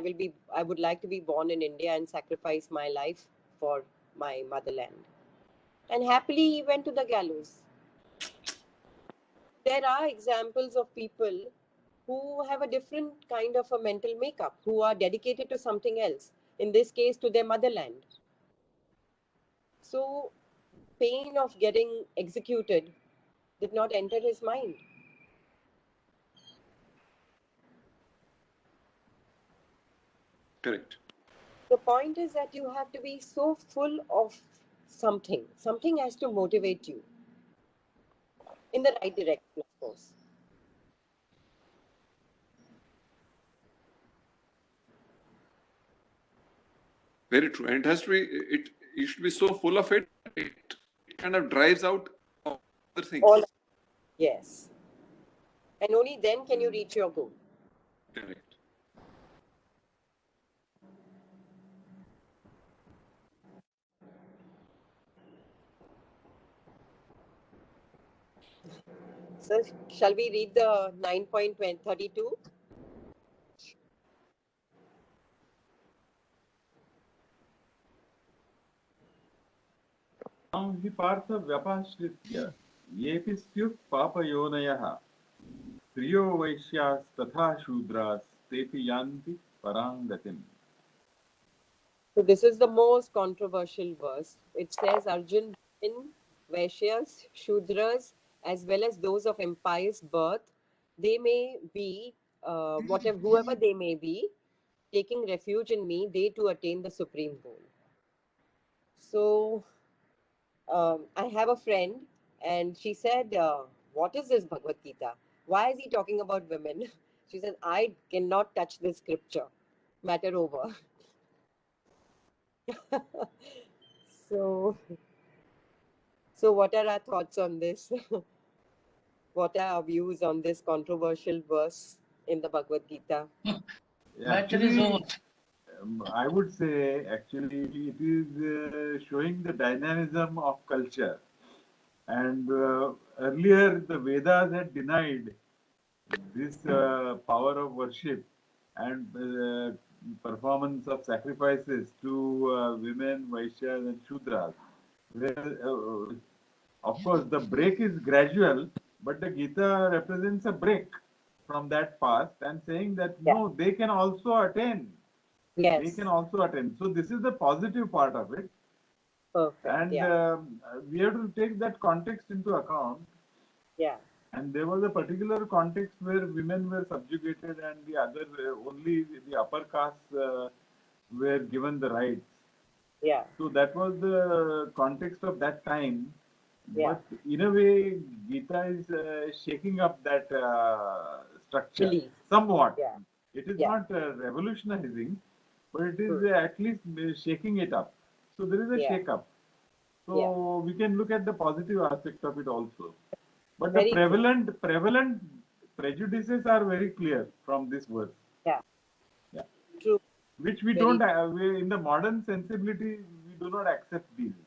would like to be born in India and sacrifice my life for my motherland. And happily, he went to the gallows. There are examples of people who have a different kind of a mental makeup, who are dedicated to something else, in this case, to their motherland. So, pain of getting executed did not enter his mind. Correct. The point is that you have to be so full of something. Something has to motivate you in the right direction, of course. Very true. And it has to be. You should be so full of it. It kind of drives out other things. All, yes. And only then can you reach your goal. Correct. So, shall we read the 9.32? हि पार्थ व्यपाश्रित्य येऽपि स्युः पापयोनयः स्त्रियो वैश्यास्तथा शूद्रास्तेऽपि यान्ति परां गतिम्. So this is the most controversial verse. It says, Arjun, in Vaishyas, Shudras, as well as those of impious birth, they may be, whoever they may be, taking refuge in me, they too attain the supreme goal. So I have a friend, and she said, what is this Bhagavad Gita? Why is he talking about women? She said, I cannot touch this scripture. Matter over. So, what are our thoughts on this? What are our views on this controversial verse in the Bhagavad Gita? Battery is over. I would say actually it is showing the dynamism of culture. And earlier the Vedas had denied this power of worship and performance of sacrifices to women, Vaishyas and Shudras. Where, of course, the break is gradual, but the Gita represents a break from that past and saying that Yeah. no, they can also attain. They Yes. can also attain. So this is the positive part of it. Perfect. And Yeah. we have to take that context into account. Yeah. And there was a particular context where women were subjugated and the other, only the upper castes were given the rights. Yeah. So that was the context of that time. Yeah. But in a way, Gita is shaking up that structure Belief. somewhat. Yeah. It is Yeah. not revolutionizing, but it is Hmm. at least shaking it up. So there is a Yeah. shake up. So we can look at the positive aspect of it also. But the Very true. prevalent prejudices are very clear from this verse. Yeah. Yeah. True. Which we Very don't have, in the modern sensibility, we do not accept these.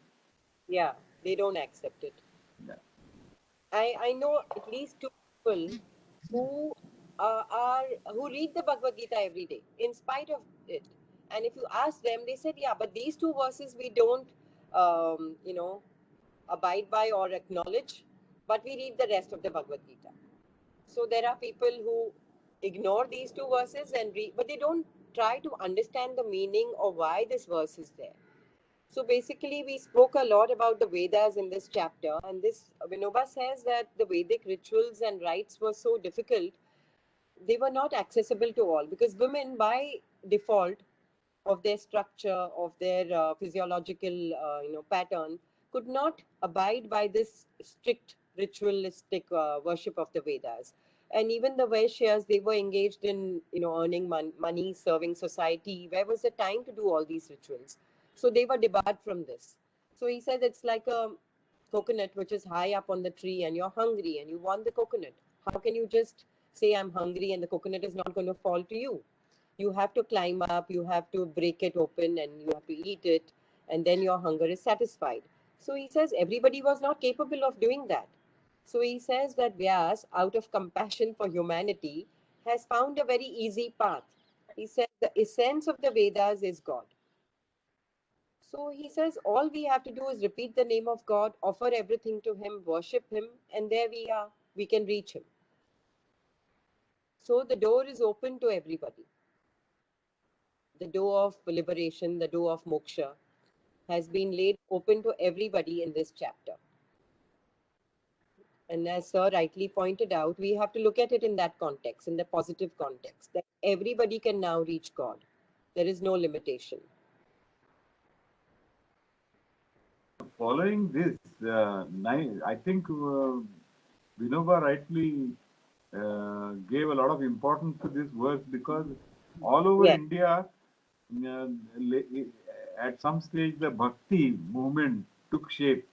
Yeah. They don't accept it. Yeah. I know at least two people who who read the Bhagavad Gita every day in spite of it. And if you ask them, they said, yeah, but these two verses we don't, you know, abide by or acknowledge, but we read the rest of the Bhagavad Gita. So there are people who ignore these two verses and read, but they don't try to understand the meaning or why this verse is there. So basically, we spoke a lot about the Vedas in this chapter, and this Vinoba says that the Vedic rituals and rites were so difficult, they were not accessible to all because women, by default of their structure, of their physiological, pattern, could not abide by this strict ritualistic worship of the Vedas. And even the Vaishyas, they were engaged in, earning money, serving society. Where was the time to do all these rituals? So they were debarred from this. So he says it's like a coconut which is high up on the tree and you're hungry and you want the coconut. How can you just say I'm hungry and the coconut is not going to fall to you? You have to climb up, you have to break it open and you have to eat it, and then your hunger is satisfied. So he says everybody was not capable of doing that. So he says that Vyas, out of compassion for humanity, has found a very easy path. He says the essence of the Vedas is God. So he says all we have to do is repeat the name of God, offer everything to Him, worship Him, and there we are. We can reach Him. So the door is open to everybody. The door of liberation, the door of moksha, has been laid open to everybody in this chapter. And as Sir rightly pointed out, we have to look at it in that context, in the positive context, that everybody can now reach God. There is no limitation. Following this, I think Vinoba rightly gave a lot of importance to this verse because all over Yes. India, at some stage, the bhakti movement took shape.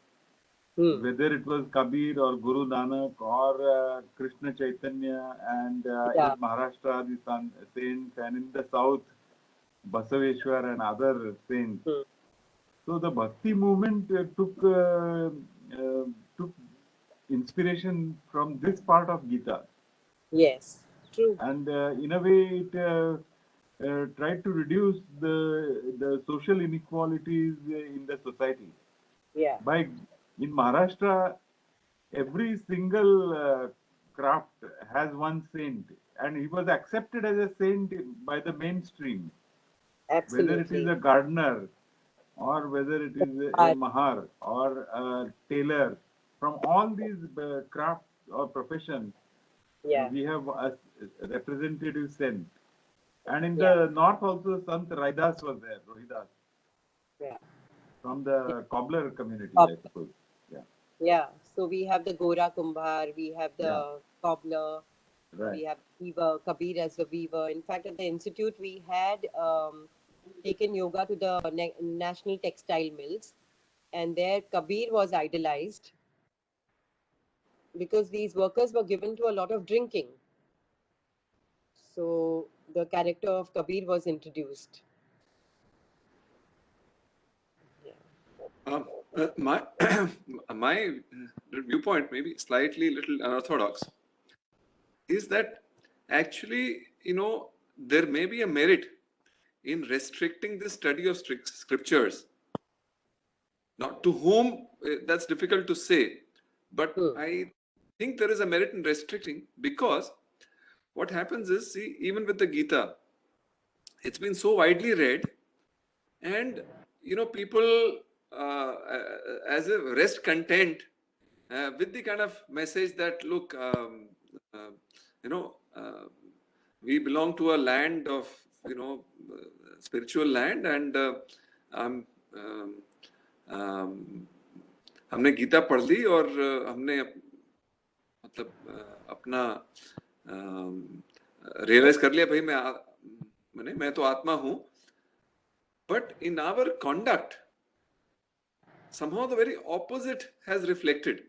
Whether it was Kabir or Guru Nanak or Krishna Chaitanya, and Yeah. in Maharashtra, the saints, and in the south, Basaveshwar and other saints. So the bhakti movement took inspiration from this part of Gita, Yes. True. and in a way it tried to reduce the social inequalities in the society. Yeah. By in Maharashtra, every single craft has one saint, and he was accepted as a saint by the mainstream. Whether it is Absolutely. a gardener, or whether it is a mahar or a tailor, from all these crafts or professions, Yeah. we have a representative saint. And in Yeah. the north also, Sant Raidas was there, Rohidas, Yeah. from the cobbler community, I suppose. Yeah. Yeah. So we have the Gora Kumbhar, we have the Yeah. cobbler, Right. we have weaver, Kabir as the weaver. In fact, at the institute, we had taken yoga to the National Textile Mills, and there Kabir was idolized because these workers were given to a lot of drinking. So the character of Kabir was introduced. My my viewpoint, maybe slightly little unorthodox, is that actually, there may be a merit in restricting the study of scriptures. Now, to whom, that's difficult to say, but I think there is a merit in restricting, because what happens is, see, even with the Gita, it's been so widely read, and people as a rest content with the kind of message that, look, uh, you know we belong to a land of spiritual land, and um, um, um, हमने गीता पढ़ ली और हमने मतलब अपना realise कर लिया, भाई मैं तो आत्मा हूं. But in our conduct, somehow the very opposite has reflected.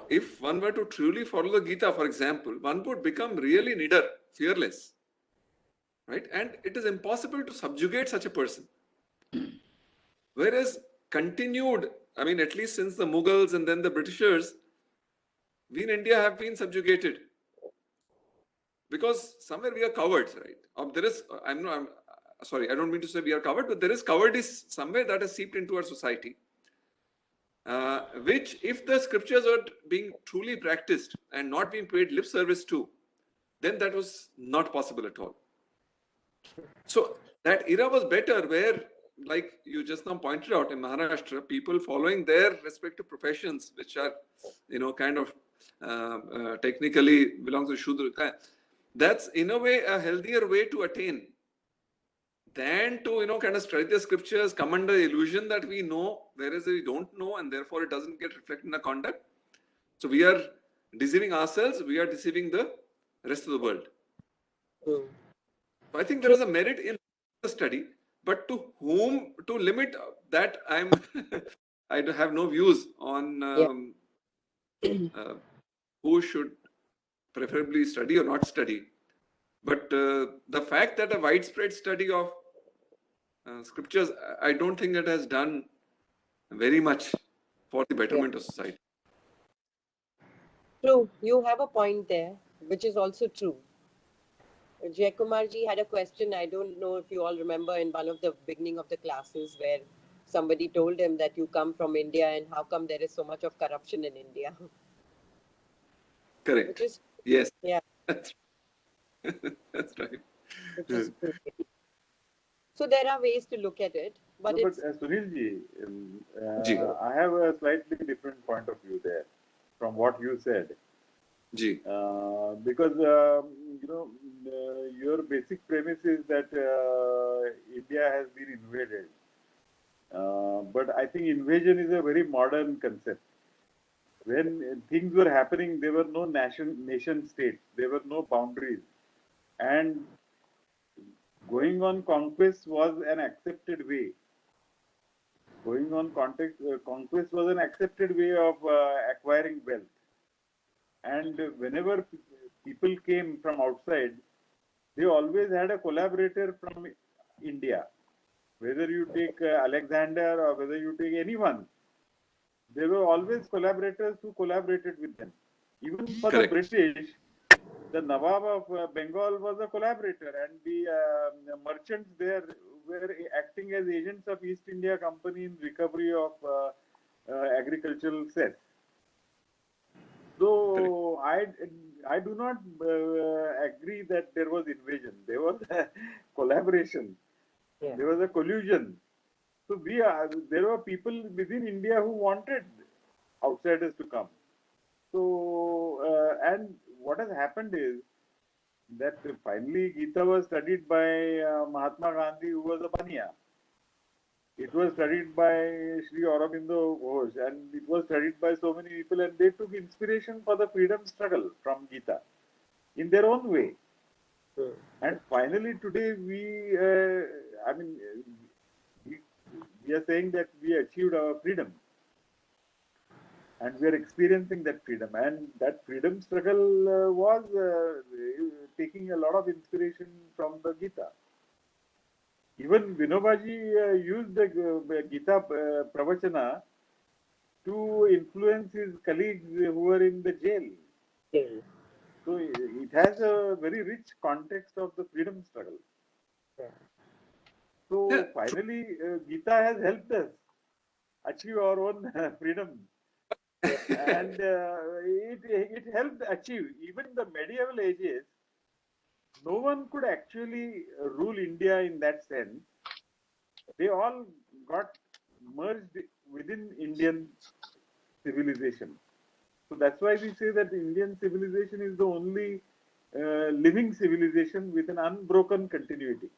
If one were to truly follow the Gita, for example, one would become really nidar, fearless, right? And it is impossible to subjugate such a person. Whereas continued, I mean, at least since the Mughals and then the Britishers, we in India have been subjugated. Because somewhere we are cowards, right? There is, I'm sorry, I don't mean to say we are covered, but there is cowardice somewhere that has seeped into our society. Which, if the scriptures are being truly practiced and not being paid lip service to, then that was not possible at all. So that era was better, where, like you just now pointed out, in Maharashtra, people following their respective professions, which are, kind of technically belongs to Shudra, that's in a way a healthier way to attain than to kind of study the scriptures, come under the illusion that we know, whereas we don't know, and therefore it doesn't get reflected in the conduct. So we are deceiving ourselves, we are deceiving the rest of the world. So I think there is a merit in the study, but to whom to limit that, I have no views on who should preferably study or not study. But the fact that a widespread study of scriptures, I don't think it has done very much for the betterment of society. True, you have a point there, which is also true. Jaykumar ji had a question. I don't know if you all remember, in one of the beginning of the classes, where somebody told him that you come from India and how come there is so much of corruption in India. Correct. Which is, yes. Yeah. That's right. Which is true. So there are ways to look at it, but No, it's Sunilji, Ji. I have a slightly different point of view there from what you said. Ji. Because your basic premise is that India has been invaded. But I think invasion is a very modern concept. When things were happening, there were no nation states, there were no boundaries, and going on conquest was an accepted way. Going on conquest was an accepted way of acquiring wealth. And whenever people came from outside, they always had a collaborator from India. Whether you take Alexander or whether you take anyone, there were always collaborators who collaborated with them. Even for Correct. the British, the Nawab of Bengal was a collaborator, and the merchants there were acting as agents of East India Company in recovery of agricultural cess. So I do not agree that there was invasion. There was collaboration. Yeah. There was a collusion. So there were people within India who wanted outsiders to come. So and what has happened is that finally Gita was studied by Mahatma Gandhi, who was a Baniya. It was studied by Sri Aurobindo Ghosh, and it was studied by so many people, and they took inspiration for the freedom struggle from Gita in their own way. And finally today we are saying that we achieved our freedom. and we are experiencing that freedom. And that freedom struggle was taking a lot of inspiration from the Gita. Even Vinobaji used the Gita Pravachana to influence his colleagues who were in the jail. Jail. So it has a very rich context of the freedom struggle. Yeah. So Yeah. finally, Gita has helped us achieve our own freedom. And it helped achieve. Even in the medieval ages, no one could actually rule India in that sense. They all got merged within Indian civilization. So that's why we say that Indian civilization is the only living civilization with an unbroken continuity.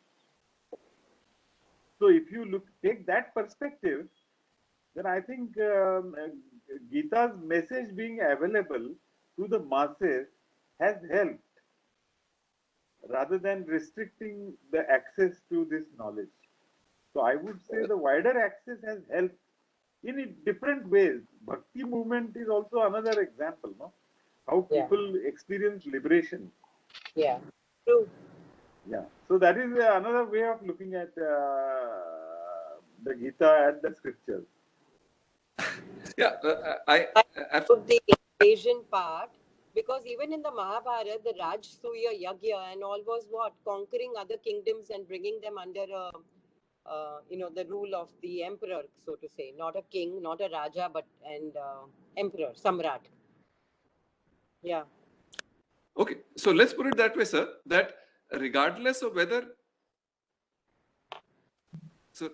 So if you take that perspective, then I think Gita's message being available to the masses has helped rather than restricting the access to this knowledge. So I would say the wider access has helped in different ways. Bhakti movement is also another example, no? How Yeah. people experience liberation. Yeah. True. Yeah. So that is another way of looking at the Gita and the scriptures. Yeah, Of the Asian part, because even in the Mahabharata, the Rajsuya Yagya and all was what? Conquering other kingdoms and bringing them under the rule of the emperor, so to say. Not a king, not a Raja, but emperor, Samrat. Yeah. okay. So let's put it that way, sir, that regardless of whether, so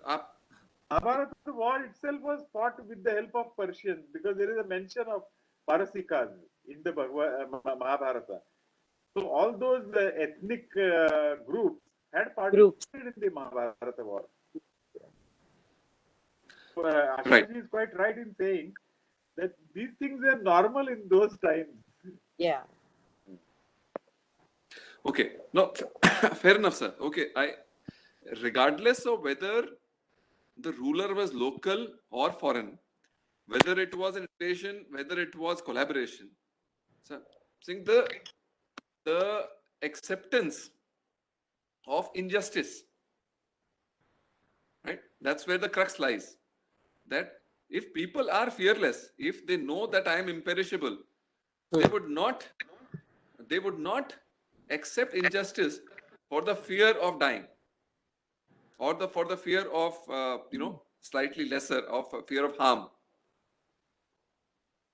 Mahabharata war itself was fought with the help of Persians because there is a mention of Parasikas in the Mahabharata. So all those ethnic groups had participated in the Mahabharata war. So, Ashutosh is quite right in saying that these things are normal in those times. Yeah. okay, no, fair enough, sir. Okay, regardless of whether the ruler was local or foreign, whether it was an invasion, whether it was collaboration, so I think the acceptance of injustice, right? That's where the crux lies. That if people are fearless, if they know that I am imperishable, they would not accept injustice for the fear of dying, or for the fear of slightly lesser, of fear of harm.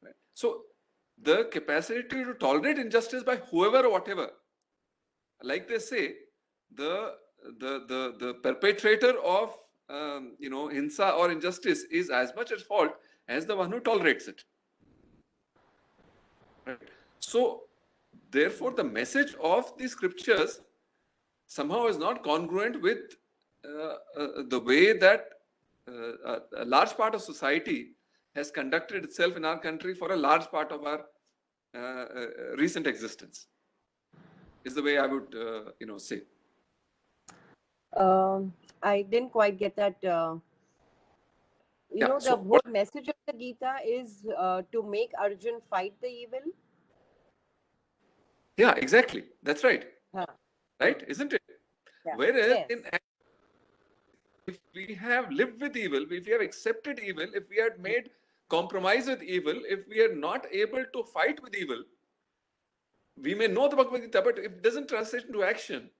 Right? So the capacity to tolerate injustice by whoever or whatever, like they say, the perpetrator of hinsa or injustice is as much at fault as the one who tolerates it. Right? So therefore, the message of the scriptures somehow is not congruent with the way that a large part of society has conducted itself in our country for a large part of our recent existence, is the way I would say. I didn't quite get that. The whole message of the Gita is to make Arjun fight the evil. Yeah, exactly. That's right. Huh. Right, isn't it? Yeah. Whereas Yes. if we have lived with evil, if we have accepted evil, if we had made compromise with evil, if we are not able to fight with evil, we may know the Bhagavad Gita, but if it doesn't translate into action,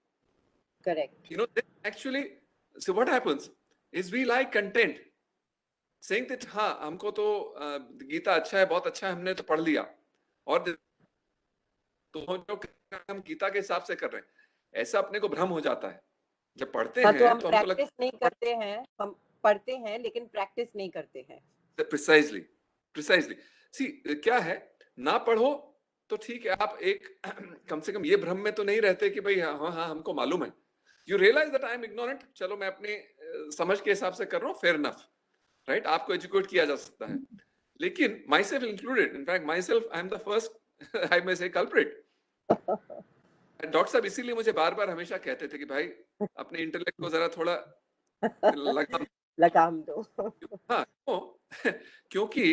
Correct. then actually, so what happens is we lie content, saying that हाँ हमको तो गीता अच्छा है, बहुत अच्छा है, हमने तो पढ़ लिया, और तो जो हम गीता के हिसाब से कर रहे हैं, ऐसा अपने को भ्रम हो जाता है. जब पढ़ते हैं तो हम तो हमको प्रैक्टिस नहीं करते हैं, हम पढ़ते हैं लेकिन प्रैक्टिस नहीं करते हैं. Precisely. See, क्या है, ना पढ़ो तो ठीक है, आप एक कम से कम ये भ्रम में तो नहीं रहते कि भाई हाँ हमको मालूम है. You realize that I am ignorant. चलो मैं अपने समझ के हिसाब से कर रहा हूँ, fair enough, right? आपको एजुकेट किया जा सकता है. लेकिन myself included, in fact myself I am the first I may say culprit. Doctor साहब इसीलिए मुझे बार-बार हमेशा कहते थे कि भाई अपने इंटेलेक्ट को जरा थोड़ा लगाम दो. हाँ, क्योंकि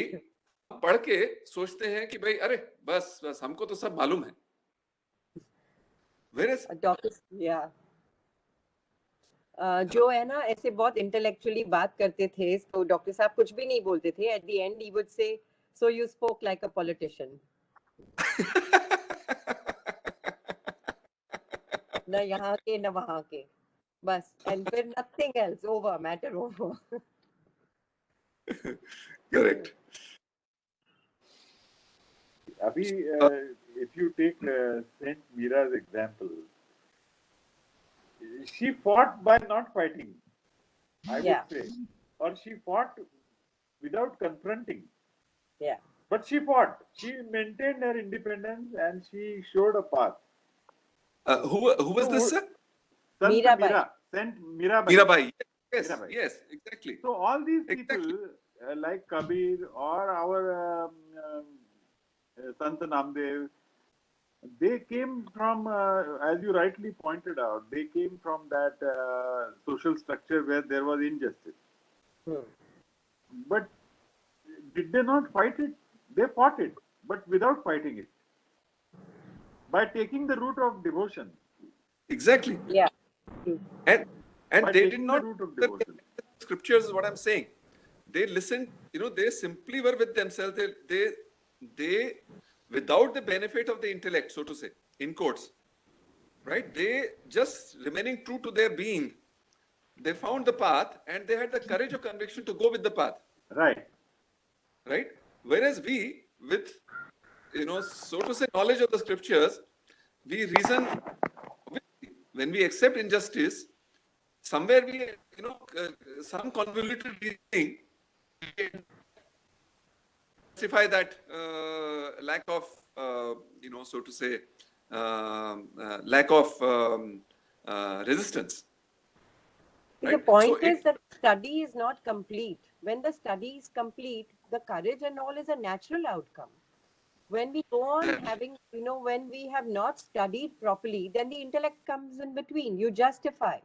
पढ़ के सोचते हैं कि भाई अरे बस बस हमको तो सब मालूम है. Whereas डॉक्टर जो है ना ऐसे बहुत इंटेलेक्चुअली बात करते थे, तो डॉक्टर साहब कुछ भी नहीं बोलते थे. At the and he would say, so you spoke like a politician. न यहाँ के न वहाँ के, बस. एंड फिर nothing else, over, matter over. correct. Abhi, if you take Saint Mira's example, she fought by not fighting, I would Yeah. say, or she fought without confronting. Yeah. But she fought. She maintained her independence and she showed a path. Who was this, sir? Sant Mirabai. Mira, Saint Mirabai. Mirabai. Yes, Mirabai. yes, exactly. So all these people, Exactly. like Kabir or our Sant Namdev, they came from, as you rightly pointed out, they came from that social structure where there was injustice. But did they not fight it? They fought it, but without fighting it. By taking the route of devotion. Exactly. Yeah. And By they did taking not the route of devotion. scriptures is what I'm saying. They listened, they simply were with themselves. They without the benefit of the intellect, so to say, in quotes, right? They just remaining true to their being. They found the path and they had the courage of conviction to go with the path. Right. Right? Whereas we, with, so to say, knowledge of the scriptures, we reason, when we accept injustice, somewhere we, some convoluted reasoning, justify that lack of, so to say, lack of resistance. The Right? point So is that study is not complete. When the study is complete, the courage and all is a natural outcome. When we go on having, when we have not studied properly, then the intellect comes in between. You justify.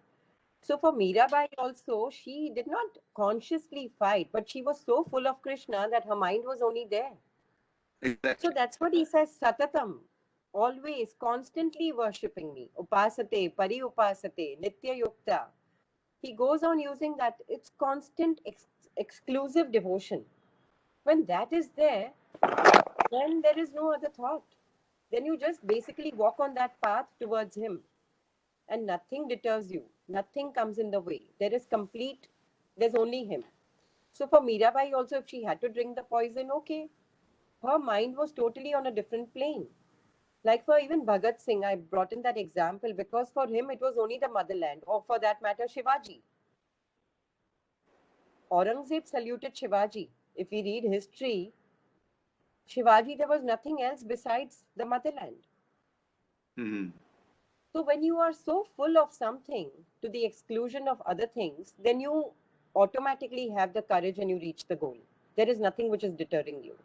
So for Mirabai also, she did not consciously fight, but she was so full of Krishna that her mind was only there. Exactly. So that's what he says, Satatam, always, constantly worshipping me. Upasate, Pari Upasate, Nitya Yukta. He goes on using that. It's constant, exclusive devotion. When that is there, then there is no other thought. Then you just basically walk on that path towards him. And nothing deters you. Nothing comes in the way. There's only him. So for Mirabai also, if she had to drink the poison, okay. Her mind was totally on a different plane. Like for even Bhagat Singh, I brought in that example because for him it was only the motherland, or for that matter, Shivaji. Aurangzeb saluted Shivaji. If we read history, Shivaji, there was nothing else besides the motherland. Mm-hmm. So when you are so full of something to the exclusion of other things, then you automatically have the courage and you reach the goal. There is nothing which is deterring you.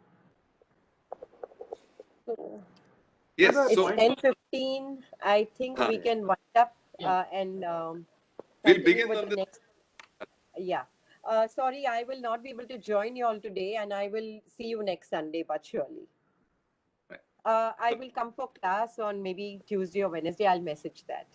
So, Yes. it's So 10:15. I think we can wind up and we'll continue begin with on the next. Yeah. Sorry, I will not be able to join you all today, and I will see you next Sunday, but surely. Right. I will come for class on maybe Tuesday or Wednesday. I'll message that.